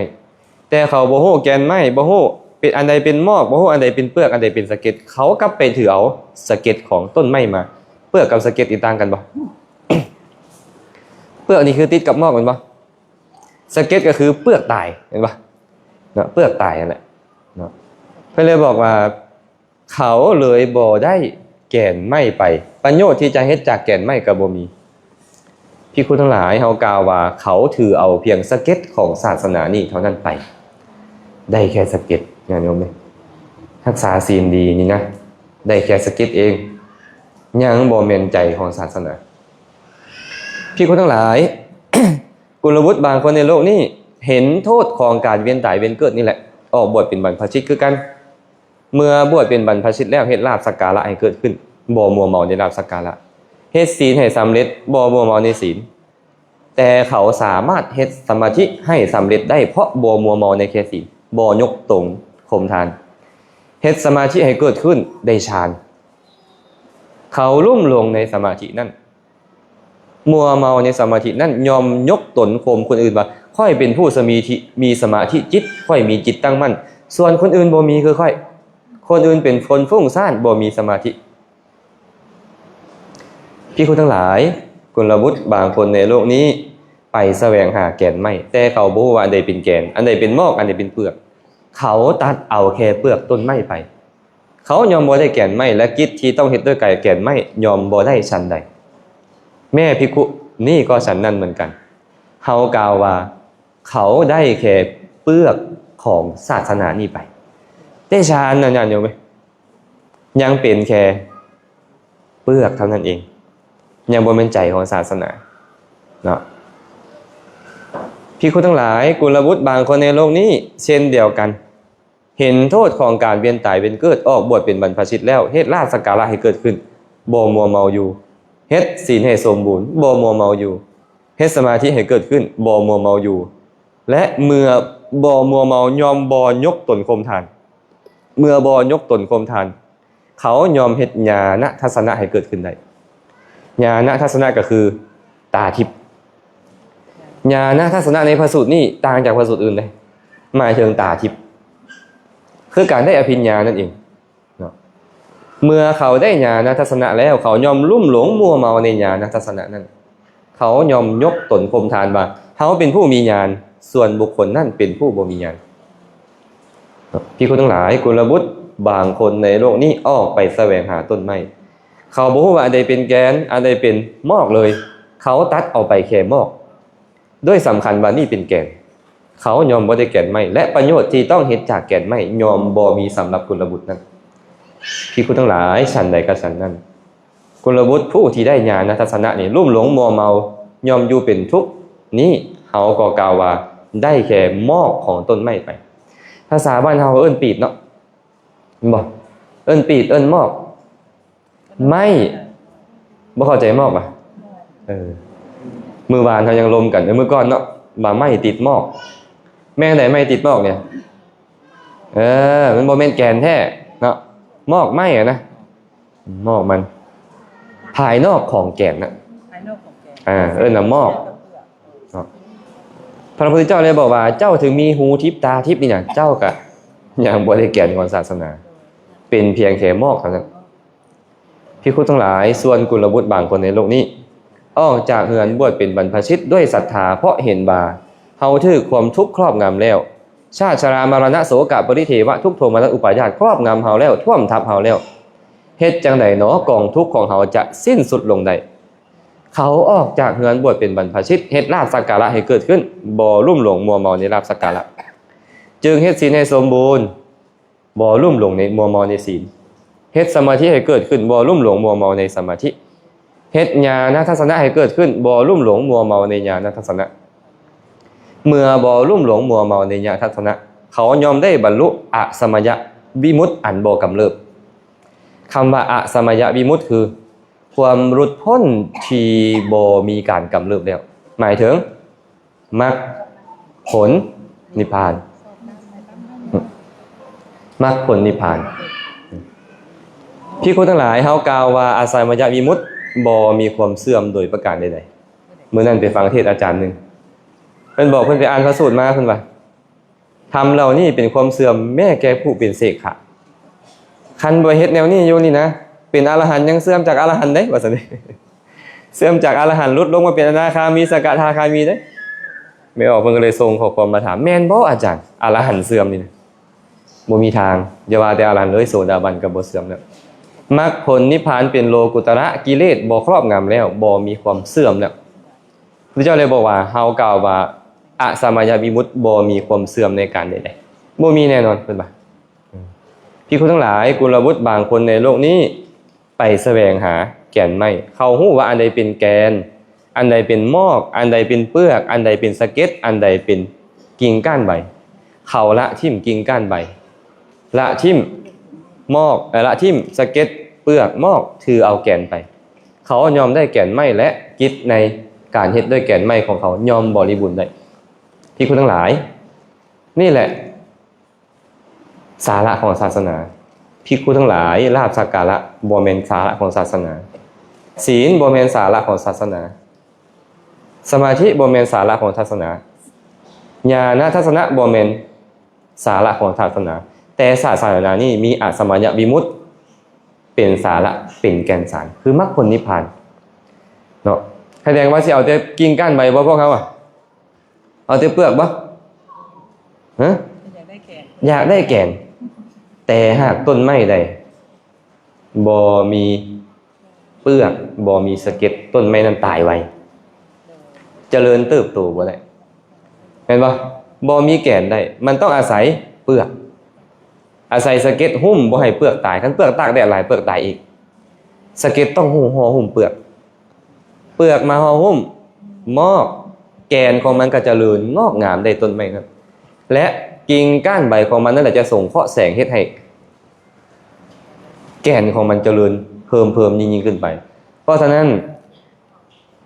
แต่เขาบ่ฮู้แก่นไม้บ่ฮู้เป็นอันใดเป็นมอกบ่ฮู้อันใดเป็นเปลือกอันใดเป็นสะเก็ดเขากลับไปถือเอาสะเก็ดของต้นไม้มาเปลือกกับสะเก็ดต่างกันบ่ เปลือกนี่คือติดกับมอกแม่นบ่สะเก็ดก็คือเปลือกตายเห็นบ่เนาะเปลือกตายนั่นแหละเนาะเพิ่นเลยบอกว่าเขาเลยบ่ได้แก่นไม้ไปประโยชน์ที่จะเฮ็ดจากแก่นไม้ก็บ่มีภิกษุทั้งหลายเฮากล่าวว่าเขาถือเอาเพียงสะเก็ดของศาสนานี้เท่านั้นไปได้แค่สะเก็ดญาติโยมเอ้ยรักษาศีลดีนี่นะได้แค่สะเก็ดเองยังบ่แม่นใจของศาสนาภิกษุทั้งหลาย กุลบุตรบางคนในโลกนี้เห็นโทษของการเวียนตายเวียนเกิดนี่แหละออกบวชเป็นบรรพชิตคือกัน เมื่อบวชเป็นบรรพชิตแล้วเฮ็ดลาภสักการะให้เกิดขึ้นบ่มัวเมาในลาภสักการะเฮ็ดศีลให้สำเร็จบ่มัวเมาในศีลแต่เขาสามารถเฮ็ดสมาธิให้สำเร็จได้เพราะบ่มัวเมาในแค่ศีลบ่ยกตนข่มทานเฮ็ดสมาธิให้เกิดขึ้นได้ฌานเขาลุ่มหลงในสมาธินั่นมัวเมาในสมาธินั่นยอมยกตนข่มคนอื่นว่าค่อยเป็นผู้มีสมาธิจิตค่อยมีจิตตั้งมั่นส่วนคนอื่นบ่มีคือค่อยคนอื่นเป็นคนฟุ้งซ่านบ่มีสมาธิพี่คุณทั้งหลายกุลบุตรบางคนในโลกนี้ไปแสวงหาแก่นไม้แต่เขาบ่รู้ว่าอันใดเป็นแก่นอันใดเป็นมอกอันใดเป็นเปลือกเขาตัดเอาแค่เปลือกต้นไม้ไปเขายอมบ่ได้แก่นไม้และกิจที่ต้องเฮ็ดด้วยกายแก่นไม้ยอมบ่ได้ฉันใดแม่ภิกขุนี่ก็ฉันนั้นเหมือนกันเฮากล่าวว่าเขาได้แค่เปลือกของศาสนานี้ไปได้ฌานนั่นอยู่ไหมยังเป็นแค่เปลือกเท่านั้นเองยังบ่เป็นใจของศาสนาเนาะพี่คุณทั้งหลายกุลบุตรบางคนในโลกนี้เช่นเดียวกันเห็นโทษของการเวียนตายเป็นเกิดออกบวชเป็นบรรพชิตแล้วเฮ็ดลาภสักการะให้เกิดขึ้นบ่มัวเมาอยู่เฮ็ดศีลให้สมบูรณ์บ่มัวเมาอยู่เฮ็ดสมาธิให้เกิดขึ้นบ่มัวเมาอยู่และเมื่อบ่มัวเมายอมบ่ยกตนข่มทานเมื่อบ่ยกตนข่มทานเขายอมเฮ็ดญาณทัศนะให้เกิดขึ้นได้ญาณทัศนะก็คือตาทิพย์ญาณทัศนะในพระสูตรนี่ต่างจากพระสูตรอื่นเลยหมายถึงตาทิพย์คือการได้อภิญญานั่นเองเนาะเมื่อเขาได้ญาณทัศนะแล้วเขายอมลุ่มหลงมัวเมาในญาณทัศนะนั้นเขายอมยกตนข่มทานว่าเขาเป็นผู้มีญาณส่วนบุคคลนั่นเป็นผู้บ่มีญาณพี่คุณทั้งหลายกุลบุตรบางคนในโลกนี้ออกไปแสวงหาต้นไม้เขาบ่รู้ว่าอันใดเป็นแกนอันใดเป็นมอกเลยเขาตัดเอาไปแค่มอกด้วยสำคัญว่านี่เป็นแกนเขายอมบ่ได้แก่นไม้และประโยชน์ที่ต้องเฮ็ดจากแก่นไม้ยอมบ่มีสำหรับกุลบุตรนั้นพี่คุณทั้งหลายฉันใดก็ฉันนั้นกุลบุตรผู้ที่ได้ญาณทัศนะนี่ลุ่มหลงมัวเมายอมอยู่เป็นทุกข์นี้เขาก็กล่าวว่าได้แค่มอกของต้นไม้ไปภาษาบ้านเฮาเอิ้นปีดเนาะบ่เอิ้นปีดเอิ้นมอกไม่บ่เข้าใจมอกอ่ะมื้อวานเฮายังลมกันมื้อก่อนเนาะว่าไม่ติดมอกแม่ไหนไม่ติดมอกเนี่ยมันบ่แม่นแกนแท้เนาะมอกไม่อ่ะนะมอกมันภายนอกของแกนนะภายนอกของแกนเอิ้นน่ะมอกพระพุทธเจ้าเลยบอกว่าเจ้าถึงมีหูทิพตาทิพนี่น่ะเจ้าก็ยังบ่ได้แก่นของศาสนาเป็นเพียงแค่มอกเท่านั้นภิกษุทั้งหลายส่วนกุลบุตรบางคนในโลกนี้ออกจากเฮือนบวชเป็นบรรพชิตด้วยศรัทธาเพราะเห็นว่าเฮาถูกความทุกข์ครอบงำแล้วชาติชรามรณะโศกปริเทวะทุกโทมนัสอุปาญาตครอบงำเฮาแล้วท่วมทับเฮาแล้วเฮ็ดจังได๋หนอกองทุกข์ของเฮาจะสิ้นสุดลงได้เขาออกจากเฮือนบวชเป็นบรรพชิตเฮ็ดลาภสักการะให้เกิดขึ้นบ่ลุ่มหลงมัวเมาในลาภสักการะจึงเฮ็ดศีลให้สมบูรณ์บ่ลุ่มหลงในมัวเมาในศีลเฮ็ดสมาธิให้เกิดขึ้นบ่ลุ่มหลงมัวเมาในสมาธิเฮ็ดญาณทัศนะให้เกิดขึ้นบ่ลุ่มหลงมัวเมาในญาณทัศนะเมื่อบ่ลุ่มหลงมัวเมาในญาณทัศนะเขายอมได้บรรลุอสมยวิมุตติอันบ่กำเริบคำว่าอสมยวิมุตติคือความหลุดพ้นที่บ่มีการกำเริบแล้วหมายถึงมรรคผลนิพพานมรรคผลนิพพานพี่คุณทั้งหลายเฮากล่าวว่าอสมยวิมุตติบ่มีความเสื่อมโดยประการใดๆมื้อนั้นไปฟังเทศน์อาจารย์นึงเพิ่นบอกเพิ่นไปอ่านพระสูตรมาเพิ่นว่าธรรมเหล่านี้เป็นความเสื่อมแม้แก่ผู้เป็นเสกขะคันบ่เฮ็ดแนวนี้อยู่นี่นะเป็นอรหันต์ยังเสื่อมจากอรหันต์เด้ว่าซั่นเสื่อมจากอรหันต์ลดลงมาเป็นอนาคามีสกทาคามีเด้ไม่ออกเพิ่นก็เลยส่งข้อความมาถามแม่นบ่อาจารย์อรหันต์เสื่อมนี่นะบ่มีทางอย่าว่าแต่อรหันต์เลยโสดาบันก็บ่เสื่อมแล้วมรรคผลนิพพานเป็นโลกุตระกิเลสบ่ครอบงำแล้วบ่มีความเสื่อมแล้วพระเจ้าเลยบอกว่าเฮากล่าวว่าอสมยวิมุตติบ่มีความเสื่อมในการใดๆบ่มีแน่นอนเพิ่นว่าพี่คุณทั้งหลายกุลบุตรบางคนในโลกนี้ไปแสวงหาแก่นไม้เขาฮู้ว่าอันใดเป็นแกนอันใดเป็นมอกอันใดเป็นเปลือกอันใดเป็นสะเก็ดอันใดเป็นกิ่งก้านใบเขาละทิ่มกิ่งก้านใบละทิ่ม มอกละทิ่มสะเก็ดเปลือกมอกถือเอาแก่นไปเขายอมได้แก่นไม้และกิจในการเฮ็ดด้วยแก่นไม้ของเขายอมบริบูรณ์ได้ที่คุณทั้งหลายนี่แหละสาระของศาสนาภิกขุทั้งหลายลาภสักการะบ่แม่นสาระของศาสนาศีลบ่แม่นสาระของศาสนาสมาธิบ่แม่นสาระของศาสนาญาณทัศนะบ่แม่นสาระของศาสนาแต่ศาสนานี่มีอสมัญญวิมุตติเป็นสาระเป็นแก่นสารคือมรรคผลนิพพานเนาะแสดงว่าสิเอาแต่กิ่งก้านใบบ่พวกเขาอ่ะเอาแต่เปลือกบ่ฮะอยากได้แก่นแต่หากต้นไม้ใดบ่มีเปลือกบ่มีสะเก็ดต้นไม้นั้นตายไวเจริญเติบโตบ่ได้เห็นบ่บ่มีแก่นได้มันต้องอาศัยเปลือกอาศัยสะเก็ดหุ้มบ่ให้เปลือกตายคันเปลือกตากแดดหลายเปลือกตายอีกสะเก็ดต้องห่อหุ้มเปลือกมาห่อหุ้มมอกแกนของมันก็เจริญงอกงามได้ต้นไม้นั้นและกิ่งก้านใบของมันนั่นแหละจะส่งเคราะห์แสงเฮ็ดให้แก่นของมันเจริญเพิ่มยิ่งขึ้นไปเพราะฉะนั้น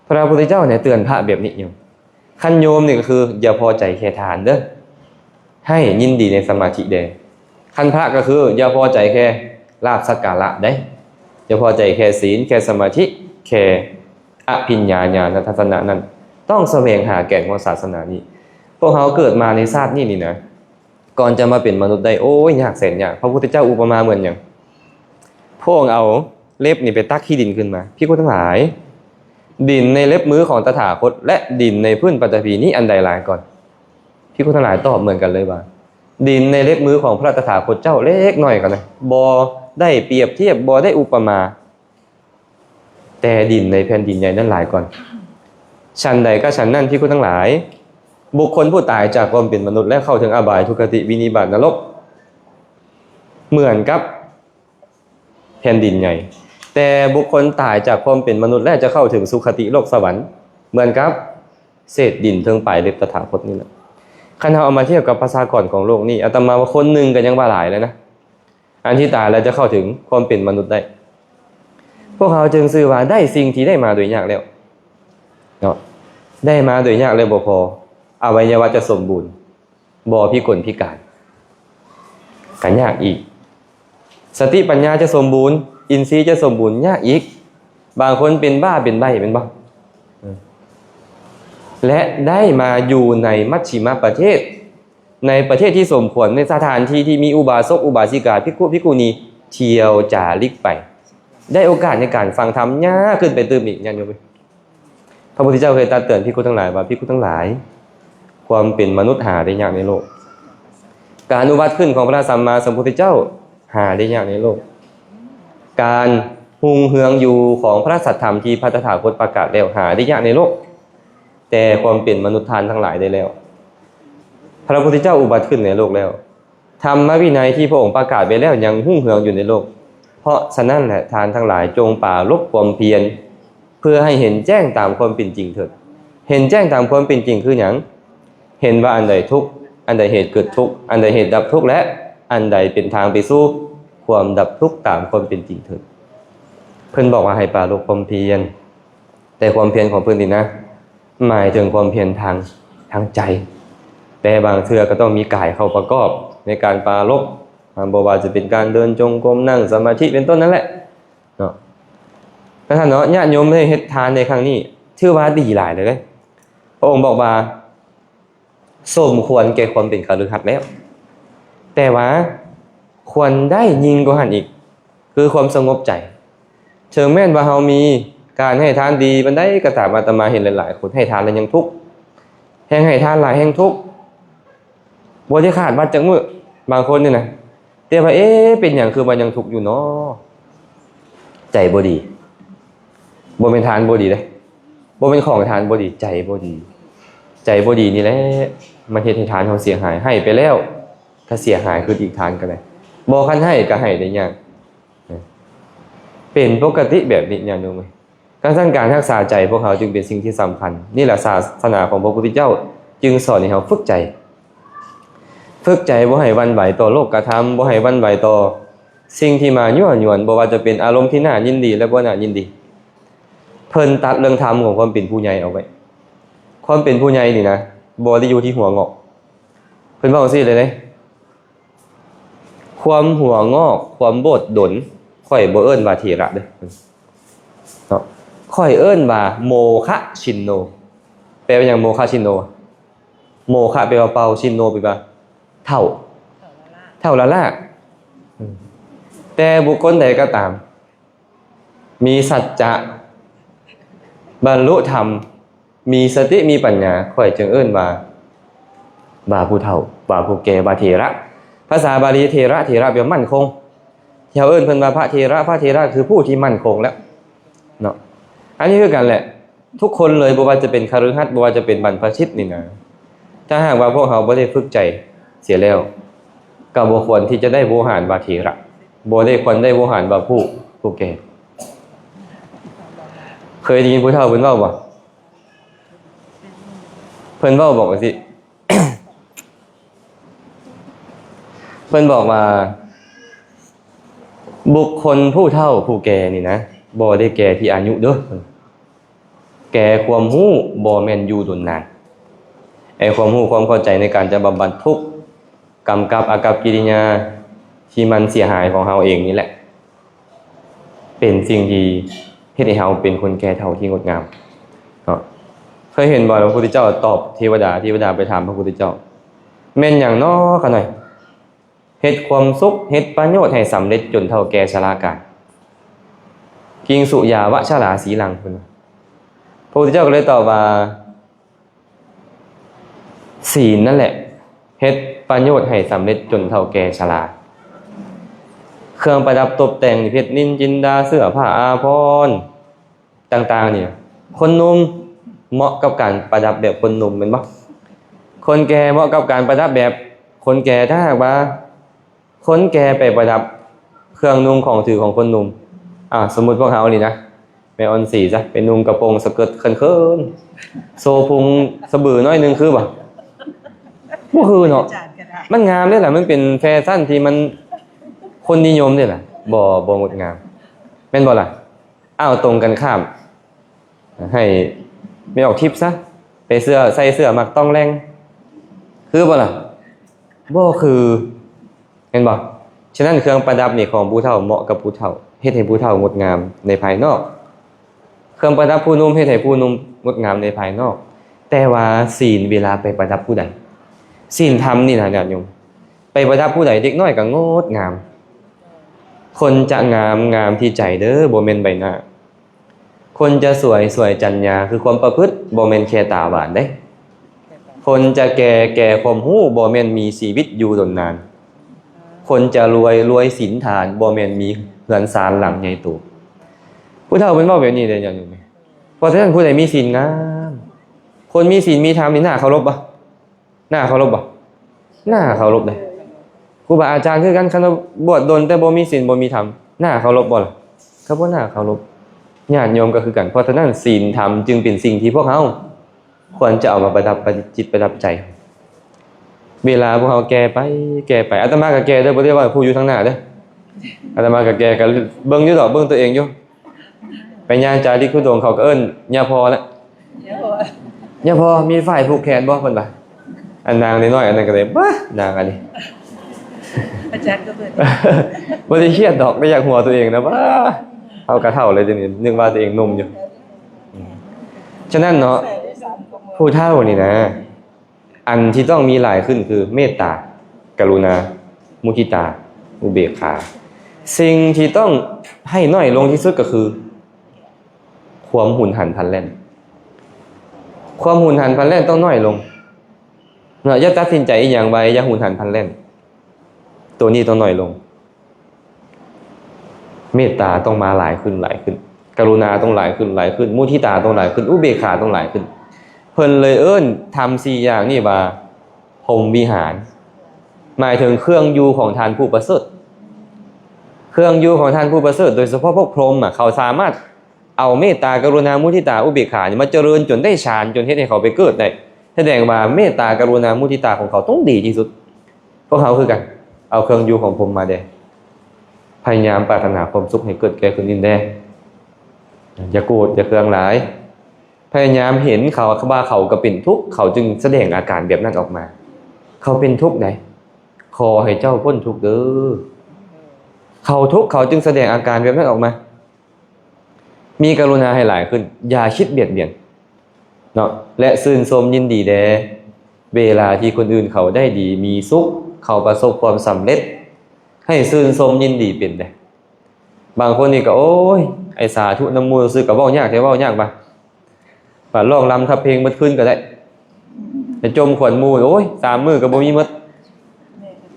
พระพุทธเจ้าเนี่ยเตือนพระแบบนี้อยู่คันโยมนี่ก็คืออย่าพอใจแค่ทานเด้อให้ยินดีในสมาธิเด้คันพระก็คืออย่าพอใจแค่ลาภสักการะได้อย่าพอใจแค่ศีลแค่สมาธิแค่อภิญญาญาณทัศนะนั้นต้องแสวงหาแก่นของศาสนานี้พวกเขาเกิดมาในชาตินี้นี่นะก่อนจะมาเป็นมนุษย์ได้โอ้ยยากแสนยากพระพุทธเจ้าอุปมาเหมือนอย่างพวกเอาเล็บนี่ไปตักขี้ดินขึ้นมาพี่คุณทั้งหลายดินในเล็บมือของตถาคตและดินในพื้นปฐพีนี้อันใดหลายก่อนพี่คุณทั้งหลายตอบเหมือนกันเลยว่าดินในเล็บมือของพระตถาคตเจ้าเล็กหน่อยกันนะบ่ได้เปรียบเทียบบ่ได้อุปมาแต่ดินในแผ่นดินใหญ่นั้นหลายก่อนฉันใดก็ฉันนั่นพี่คุณทั้งหลายบุคคลผู้ตายจากความเป็นมนุษย์และเข้าถึงอบายทุกขติวินิบาตนรกเหมือนกับแผ่นดินใหญ่แต่บุคคลตายจากความเป็นมนุษย์และจะเข้าถึงสุคติโลกสวรรค์เหมือนกับเศษดินเทิงปลายเล็บตถาคตนี่แหละคันเอามาเทียบกับประชากรของโลกนี่อาตมาว่าคนหนึ่งก็ยังว่าหลายเลยนะอันที่ตายแล้วจะเข้าถึงความเป็นมนุษย์ได้พวกเขาจึงซื่อว่าได้สิ่งที่ได้มาโดยยากแล้วเนาะได้มาโดยยากแล้วบ่พออวัยวะจะสมบูรณ์บ่พิกลพิการกันยากอีกสติปัญญาจะสมบูรณ์อินทรีย์จะสมบูรณ์ยากอีกบางคนเป็นบ้าเป็นใบ้เป็นบ้าและได้มาอยู่ในมัชชิมประเทศในประเทศที่สมควรในสถานที่ที่มีอุบาสกอุบาสิกาภิกขุภิกขุณีเที่ยวจาริกไปได้โอกาสในการฟังธรรมยากขึ้นไปเติมอีกญาติโยมพระพุทธเจ้าเคยตรัสเตือนภิกขุทั้งหลายว่าภิกขุทั้งหลายความเป็นมนุษย์หาได้ยากในโลกการอุบัติขึ้นของพระสัมมาสัมพุทธเจ้าหาได้ยากในโลกการหุงเฮืองอยู่ของพระสัทธรรมที่พระตถาคตประกาศแล้วหาได้ยากในโลกแต่ความเป็นมนุษย์ทานทั้งหลายได้แล้วพระพุทธเจ้าอุบัติขึ้นในโลกแล้วธรรมวินัยที่พระองค์ประกาศไปแล้วยังหุ่งเฮืองอยู่ในโลกเพราะฉะนั้นแหละทานทั้งหลายจงปรารภความเพียรเพื่อให้เห็นแจ้งตามความเป็นจริงเถิดเห็นแจ้งตามความเป็นจริงคือหยังเห็นว่าอันใดทุกข์อันใดเหตุเกิดทุกข์อันใดเหตุดับทุกข์และอันใดเป็นทางไปสู่ความดับทุกข์ตามความเป็นจริงเถิดเพิ่นบอกว่าให้ปรารภความเพียรแต่ความเพียรของเพิ่นนี่นะหมายถึงความเพียรทางใจแต่บางเทื่อก็ต้องมีกายเข้าประกอบในการปรารภบ่ว่าจะเป็นการเดินจงกรมนั่งสมาธิเป็นต้นนั่นแหละเนาะท่านเนาะญาติโยมได้เฮ็ดทานในครั้งนี้ชื่อว่าดีหลายเลยพระองค์บอกว่าสมควรแก่ความเป็นคฤหัสถ์แล้วแต่ว่าควรได้ยิ่งกว่าหันอีกคือความสงบใจเชิงแม่นว่าเฮามีการให้ทานดีมันได้กระตามอาตมาเห็นหลายๆคนให้ทานแล้วยังทุกข์แห่งให้ทานหลายแห่งทุกข์บ่ได้ขาดบัดจักมื้อบางคนนี่นะแต่ว่าเป็นหยังคือมันยังทุกข์อยู่เนาะใจบ่ดีบ่เป็นทานบ่ดีเด้บ่เป็นของทานบ่ดีใจบ่ดีใจบ่ดีนี่แหละมันเฮ็ดให้ทานเฮาเสียหายให้ไปแล้วถ้าเสียหายคืออีกทานก็ได้บ่คันให้ก็ให้ได้ยากเป็นปกติแบบนี้อย่างนึงมั้ยการรักษาใจพวกเขาจึงเป็นสิ่งที่สำคัญนี่แหละศาสนาของพระพุทธเจ้าจึงสอนให้เราฝึกใจบ่ให้หวั่นไหวต่อโลกธรรมบ่ให้หวั่นไหวต่อ สิ่งที่มายั่วยวนบ่ว่าจะเป็นอารมณ์ที่น่ายินดีและบ่น่ายินดีเพิ่นตัดเรื่องธรรมของความเป็นผู้ใหญ่เอาไว้ความเป็นผู้ใหญ่นี่นะบ่ได้อยู่ที่หัวงอกเพิ่นเว้าซี่เลยเด้ความหัวงอกความโบดดลค่อยบ่เอิ้นว่าเถระเด้อเนาะค่อยเอิ้นว่าโมฆะชินโนแปลว่าหยังโมฆะชินโนโมฆะแปลว่าเป่าชินโนแปลว่าเท่าละล่ะแต่บุคคลใดก็ตามมีสัจจะบรรลุธรรมมีสติมีปัญญาค่อยจึงเอิ้นว่าผู้เฒ่าว่าผู้แก่ว่าเถระภาษาบาลีเถระแปลว่ามั่นคงที่เอิ้นเพิ่นว่าพระเถระคือผู้ที่มั่นคงแล้วเนาะอันนี้คือกันแหละทุกคนเลยบ่ว่าจะเป็นคฤหัสถ์บ่ว่าจะเป็นบรรพชิตนี่นะถ้าหากว่าพวกเขาบ่ได้ฝึกใจเสียแล้วก็บ่ควรที่จะได้โวหารว่าเถระบ่ได้ควรได้โวหารว่าผู้แก่เคยได้ยินผู้เฒ่าเพิ่นเว้าบ่เพิ่นเว้าบอกว่าสิ เพิ่นบอกว่าบุคคลผู้เฒ่าผู้แก่นี่นะบ่ได้แก่ที่อายุเด้อแก่ความรู้บ่แม่นอยู่ดนนานไอ้ความรู้ความเข้าใจในการจะบำบัดทุกข์กำกับอากัปกิริยาที่มันเสียหายของเฮาเองนี่แหละเป็นสิ่งที่เฮ็ดให้เฮาเป็นคนแก่เฒ่าที่งดงามเนาะเคยเห็นบ่พระพุทธเจ้าตอบเทวดาไปถามพระพุทธเจ้าแม่นหยังน้อคะหน่อยเฮ็ดความสุขเฮ็ดประโยชน์ให้สำเร็จจนเฒ่าแก่ชรากาลกิงสุยาวะชราสีลังพุ่นพระพุทธเจ้าก็เลยตอบว่าศีลนั่นแหละเฮ็ดประโยชน์ให้สำเร็จจนเฒ่าแก่ชราเครื่องประดับตกแต่งเพชรนิลจินดาเสื้อผ้าอาภรณ์ต่างๆนี่คนหนุ่มเหมาะกับการประดับแบบคนหนุ่มแม่นบ่คนแก่เหมาะกับการประดับแบบคนแก่ถ้าหากว่าคนแก่ไปประดับเครื่องนุ่งของถือของคนหนุ่มสมมุติพวกเฮานี่นะแม่ออนสีซะเป็นนุ่งกระโปรงสเกิร์ตเขินๆโซพุงสะบือน้อยนึงคือบ่คือเนาะมันงามเด้ล่ะมันเป็นแฟชั่นที่มันคนนิยมเด้ล่ะบ่งดงามแม่นบ่ล่ะตรงกันข้ามให้ไม่ออกทิปซะไปใส่เสื้อมักต้องแรงคือบ่ล่ะบ่คือเห็นบ่ฉะนั้นเครื่องประดับนี่ของผู้เฒ่าเหมาะกับผู้เฒ่าเฮ็ดให้ผู้เฒ่างดงามในภายนอกเครื่องประดับผู้หนุ่มเฮ็ดให้ผู้หนุ่มงดงามในภายนอกแต่ว่าศีลเวลาไปประดับผู้ใดศีลธรรมนี่นะญาติโยมไปประดับผู้ใดเด็กน้อยก็งดงามคนจะงามที่ใจเด้อบ่แม่นใบหน้าคนจะสวยจัญญาคือความประพฤติบ่แม่นแค่ตาหวานเด้คนจะแก่ความรู้บ่แม่นมีชีวิตอยู่ดนนานคนจะรวยศีลฐานบ่แม่นมีเรือนศาลหลังใหญ่โตผู้เฒ่าเพิ่นเว้าแบบนี้เด้ญาติโยมเพราะฉะนั้นผู้ใดมีศีลงามคนมีศีลมีธรรมนี่น่าเคารพบ่น่าเคารพเลยครูบาอาจารย์คือกันคันบวชดนแต่บ่มีศีลบ่มีธรรมน่าเคารพบ่ล่ะก็บ่น่าเคารพญาติโยมก็คือกันเพราะฉะนั้นศีลธรรมจึงเป็นสิ่งที่พวกเฮาควรจะเอามาประดับจิตประดับใจเวลาพวกเฮาแก่ไปอาตมาก็แก่เด้อบ่ได้ว่าผู้อยู่ทางหน้าเด้ออาตมาก็แก่ก็เบิ่งอยู่ดอกเบิ่งตัวเองอยู่ไปย่างจาริกทุดงเขาก็เอิ้นย่าพอแล้วย่าพอมีฝ่ายผูกแขนบ่เพิ่นว่าอันนางน้อยๆอันนั้นก็เลยบ้านางอันนี้อาจารย์ก็เปิดบ่ได้เครียดดอกได้อยากหัวตัวเองนะบ้าเอากระเท่าเลยจังนี้นึกว่าตัวเองหนุ่มอยู่ฉะนั้นเนาะผู้เฒ่านี่นะอันที่ต้องมีหลายขึ้นคือเมตตากรุณามุทิตาอุเบกขาสิ่งที่ต้องให้น้อยลงที่สุดก็คือความหุนหันพลันแล่นความหุนหันพลันแล่นต้องน้อยลงเนาะอย่าตัดสินใจอีหยังไว้อย่าหุนหันพลันแล่นตัวนี้ต้องน้อยลงเมตตาต้องมาหลายขึ้นกรุณาต้องหลายขึ้นมุทิตาต้องหลายขึ้นอุเบกขาต้องหลายขึ้นเพิ่นเลยเอิ้นทำ4อย่างนี่ว่าพรหมวิหารหมายถึงเครื่องอยู่ของทานผู้ประเสริฐเครื่องอยู่ของทานผู้ประเสริฐโดยเฉพาะพวกพรหมเขาสามารถเอาเมตตากรุณามุทิตาอุเบกขามาเจริญจนได้ฌานจนเฮ็ดให้เขาไปเกิดได้แสดงว่าเมตตากรุณามุทิตาของเขาต้องดีที่สุดพวกเขาคือกันเอาเครื่องอยู่ของพรหมมาเด้ พยายามปรารถนาความสุขให้เกิดแก่คนอื่นได้อย่าโกรธอย่าเคืองหลายพยายามเห็นเขาว่าเขาก็เป็นทุกข์เขาจึงแสดงอาการแบบนั้นออกมาเขาเป็นทุกข์ไหนขอให้เจ้าพ้นทุกข์เด้อเขาทุกข์เขาจึงแสดงอาการแบบนั้นออกมามีกรุณาให้หลายขึ้นอย่าคิดเบียดเบียนเนาะและซื่นชมยินดีแด่เวลาที่คนอื่นเขาได้ดีมีสุขเขาประสบความสำเร็จให้ซื่นชมยินดีเป็นได้บางคนนี่ก็โอ้ยไอ้สาธุนำมูซื้อกับเว้ายากแต่เว้ายากป่ะว่าร้องรำทับเพลงเมื่อคืนก็ได้จะจมขวัญมูโอ้ย3 มื้อก็บ่มีหมด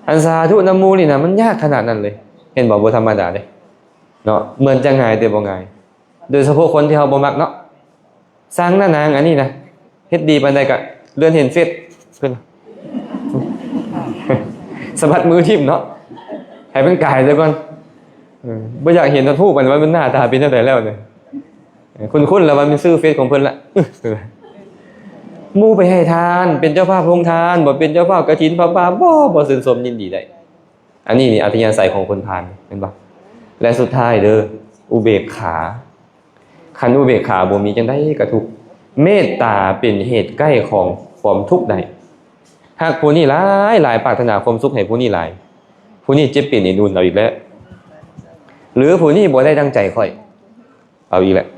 อันสาธุนำมูนี่นะมันยากขนาดนั้นเลยเห็นบอกบ่ธรรมดาเลยเนาะเหมือนจะง่ายแต่บ่ง่ายโดยเฉพาะคนที่เฮาบ่มักเนาะสร้างหน้านางอันนี้นะเฮ็ดดีปานใดก็เลื่อนเห็นเฟซขึ้นสะบัดมือทิ่มเนาะให้เป็นกายซะก่อนบ่อยากเห็นทูปมันว่ามันหน้าตาเป็นจังไดแล้วเนี่ยคุ้นๆแล้วมันเป็นชื่อเฟซของเพิ่นละหมู่ไปให้ทานเป็นเจ้าภาพโรงทานบ่เป็นเจ้าภาพกฐินพระป่าบ่ซื่นชมยินดีได้อันนี้นี่อัธยาศัยของคนพาลเห็นบ่และสุดท้ายเด้ออุเบกขาคันอุเบกขาบ่มีจังได๋ก็ทุกข์เมตตาเป็นเหตุใกล้ของความทุกข์ใดหากผู้นี้หลายปรารถนาความสุขให้ผู้นี้หลายผู้นี้เจ็บเป็นนู่นเอาอีกแล้วหรือผู้นี้บ่ได้ดังใจค่อยเอาอีกแล้ว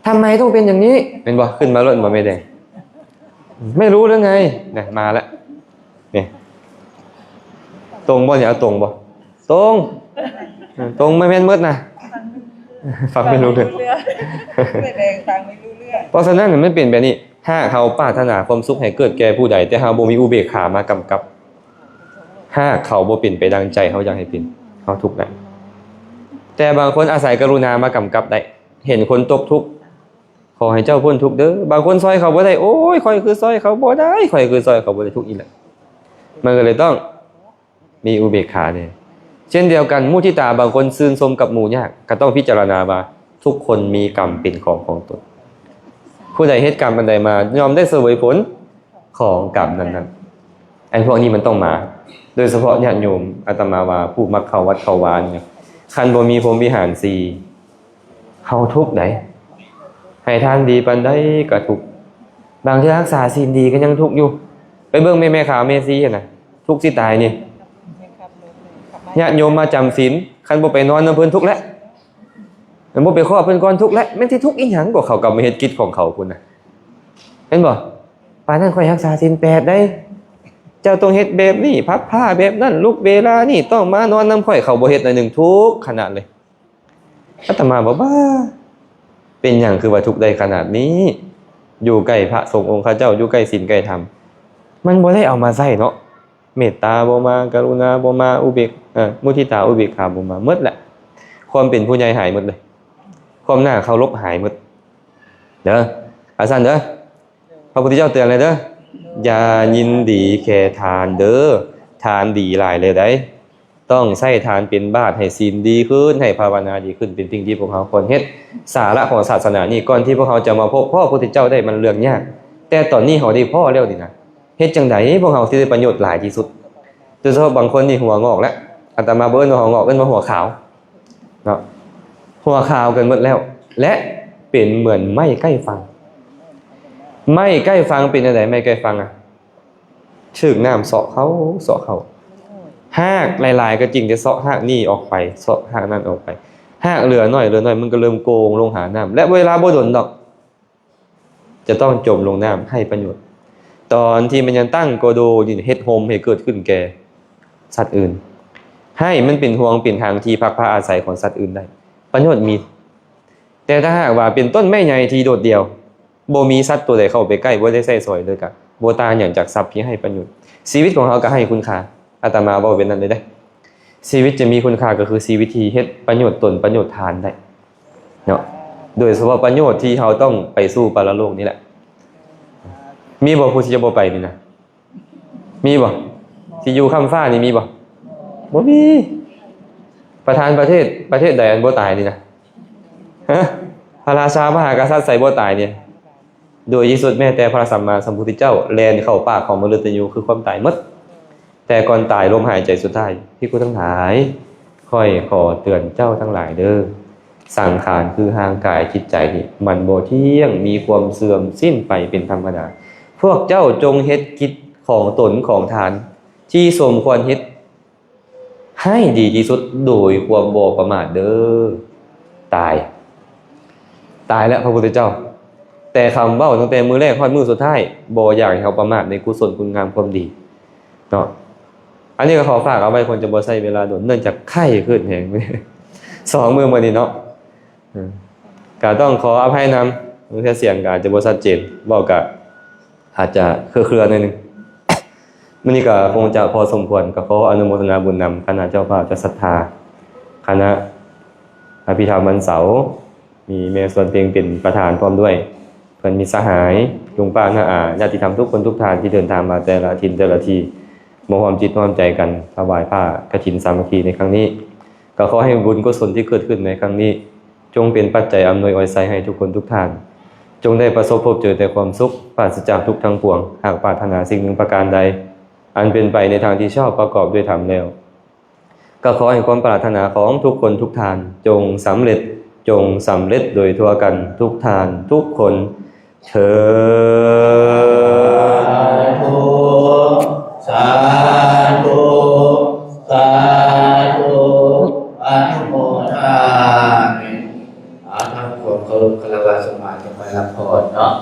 ทำไมต้องเป็นอย่างนี้เป็นบ่ขึ้นมาล้นบ่ไม่ได้ไม่รู้หรือไงเนี่ยมาแล้วเนี่ยตรงบ่เนี่ยเอาตรงบ่ตรงไม่แม่นหมดนะฟังไม่รู้เรื่องแดงฟังไม่รู้เรื่องเพราะฉะนั้นมันไม่เป็นแบบนี้ถ้าเขาปรารถนาความสุขให้เกิดแก่ผู้ใดแต่เฮาบ่มีอุเบกขามากำกับถ้าเขาบ่เป็นไปดังใจเขาอยากให้เป็นเขาทุกข์ได้แต่บางคนอาศัยกรุณามากำกับได้เห็นคนตกทุกข์ขอให้เจ้าพ้นทุกข์เด้อบางคนซอยเขาบ่ได้โอ้ยข่อยคือซอยเขาบ่ได้ข่อยคือซอยเขาบ่ได้ทุกข์อีกแหละมันก็เลยต้องมีอุเบกขาเนี่ยเช่นเดียวกันมุทิตาบางคนซื่นชมกับหมู่ยากก็ต้องพิจารณาว่าทุกคนมีกรรมเป็นของตนผู้ใดเฮ็ดกรรมอันใดมายอมได้เสวยผลของกรรมนั้นๆไอ้พวกนี้มันต้องมาโดยเฉพาะญาติโยมอาตมาว่าผู้มักเข้าวัดเข้าวาเนี่ยคันบ่มีพรหมวิหาร4เฮาทุกข์ไดให้ทานดีปานใดก็ทุกข์บางทีรักษาศีลดีก็ยังทุกข์อยู่ไปเบิ่งแม่ขาวแม่ซีน่ะทุกข์สิตายนี่ญาติโยมมาจำศีลคันบ่ไปนอนนำเพิ่นทุกข์แล้วมันบ่ไปขอเพิ่นก่อนทุกข์แล้วแม่นสิทุกข์อีหยังก็เขาก็มาเฮ็ดกิจของเขาพุ่นน่ะเห็นบ่ปานนั้นค่อยรักษาศีล8ได้เจ้าต้องเฮ็ดแบบนี้พับผ้าแบบนั้นลุกเวลานี่ต้องมานอนนำค่อยเขาบ่เฮ็ดหน่อยนึงทุกข์ขนาดเลยอาตมาบอกว่าเป็นหยังคือว่าทุกข์ได้ขนาดนี้อยู่ใกล้พระสงฆ์องค์ข้าเจ้าอยู่ใกล้ศีลใกล้ธรรมมันบ่ได้เอามาใช้เนาะเมตตาบ่มากรุณาบ่มาอุเบกมุทิตาอุเบกขาบ่มาหมดแหละความเป็นผู้ใหญ่หายหมดเลยความน่าเคารพหายหมดเด้ออาจารย์เด้อพระพุทธเจ้าเตือนเลยเด้ออย่ายินดีแค่ทานเด้อทานดีหลายเลยได้ต้องใช้ทานเป็นบาตรให้ศีลดีขึ้นให้ภาวนาดีขึ้นเป็นสิ่งที่พวกเขาควรเฮ็ดสาระของศาสนานี่ก่อนที่พวกเขาจะมาพบพ่อพุทธเจ้าได้มันเรื่องยากแต่ตอนนี้เขาได้พ่อแล้วนี่นะเฮ็ดจังได๋พวกเขาสิได้ประโยชน์หลายที่สุดโดยเฉพาะบางคนนี่หัวงอกแล้วอาตมาเบิ่นว่าหัวงอกเอิ้นว่าหัวขาวเนาะหัวขาวกันหมดแล้วและเป็นเหมือนไม้ใกล้ฟังไม้ใกล้ฟังเป็นจังได๋ไม้ใกล้ฟังอ่ะฉึกน้ำเสาะเขาหากหลายๆก็จริงจะเสาะหากนี่ออกไปเสาะหากนั่นออกไปหากเหลือน้อยมันก็เริ่มโกงลงหาน้ำและเวลาบ่ดนดอกจะต้องจมลงน้ำให้ประโยชน์ตอนที่มันยังตั้งโกโดดินเฮ็ดโฮมให้เกิดขึ้นแก่สัตว์อื่นให้มันเป็นห่วงเป็นทางที่พักผ้าอาศัยของสัตว์อื่นได้ประโยชน์มีแต่ถ้าหากว่าเป็นต้นไม้ใหญ่ที่โดดเดี่ยวบ่มีสัตว์ตัวใดเข้าไปใกล้บ่ได้ใส่สอยเลยก็บ่ต่างหยังจากทรัพย์ที่ให้ประโยชน์ชีวิตของเฮาก็ให้คุณค่าอาตมาเว้าเป็นนั้นเลยได้ชีวิตจะมีคุณค่าก็คือชีวิตที่เฮ็ดประโยชน์ตนประโยชน์ทานได้เนาะโดยเฉพาะประโยชน์ที่เฮาต้องไปสู่ปรโลกนี่แหละมีบ่ผู้ที่จะบ่ไปนี่นะมีบ่ที่อยู่ค่ำฟ้านี่มีบ่บ่มีประธานประเทศใดอันบ่ตายนี่นะฮะพระราชามหากษัตริย์ใส่บ่ตายเนี่ยโดยที่สุดแม้แต่พระสัมมาสัมพุทธเจ้าแล่นเข้าปากของมนุษย์อยู่คือความตายหมดแต่ก่อนตายลมหายใจสุดท้ายที่กูทั้งหลาย ค่อยขอเตือนเจ้าทั้งหลายเด้อสังขารคือห่างกายจิตใจนี่มันบ่เที่ยงมีความเสื่อมสิ้นไปเป็นธรรมดาพวกเจ้าจงเฮ็ดกิจของตนของทานที่สมควรเฮ็ดให้ดีที่สุดโดยความบ่ประมาทเด้อตายแล้วพระพุทธเจ้าแต่คำเว้าตั้งแต่มื้อแรกฮอดมื้อสุดท้ายบ่อยากให้เขาประมาทในกุศลคุณงามความดีเนาะอันนี้ก็ขอฝากเอาไว้คนจะบ่ใช้เวลาโดนเนื่องจากไข้ขึ้นแฮง 2 มื้อมื้อนี้เนาะก็ต้องขออภัยนำมื้อเสียงก็อาจจะบ่ชัดเจนเว้าก็อาจจะเครือๆหน่อยนึง มื้อนี้ก็คงจะพอสมควรก็ขออนุโมทนาบุญนำคณะเจ้าภาพเจ้าศรัทธาคณะอภิธรรมวันเสาร์มีแม่ส่วนเพียงเป็นประธานพร้อมด้วยเพิ่นมีสหายลุงป้าน้าอาญาติธรรมทุกคนทุกท่านที่เดินทางมาแต่ละถิ่นแต่ละที่มาร่วมจิตร่วมใจกันถวายผ้ากฐินสามัคคีในครั้งนี้ก็ขอให้บุญกุศลที่เกิดขึ้นในครั้งนี้จงเป็นปัจจัยอำนวยอวยไสให้ทุกคนทุกท่านจงได้ประสบพบเจอแต่ความสุขปราศจากทุกข์ทั้งปวงหากปรารถนาสิ่งหนึ่งประการใดอันเป็นไปในทางที่ชอบประกอบด้วยธรรมแล้วก็ขอให้ความปรารถนาของทุกคนทุกท่านจงสำเร็จโดยทั่วกันทุกท่านทุกคนเถิด สาธุสาธุอนุโมทนามิทั้งความเคารพคารวะสมาธิไปรับพรเนาะ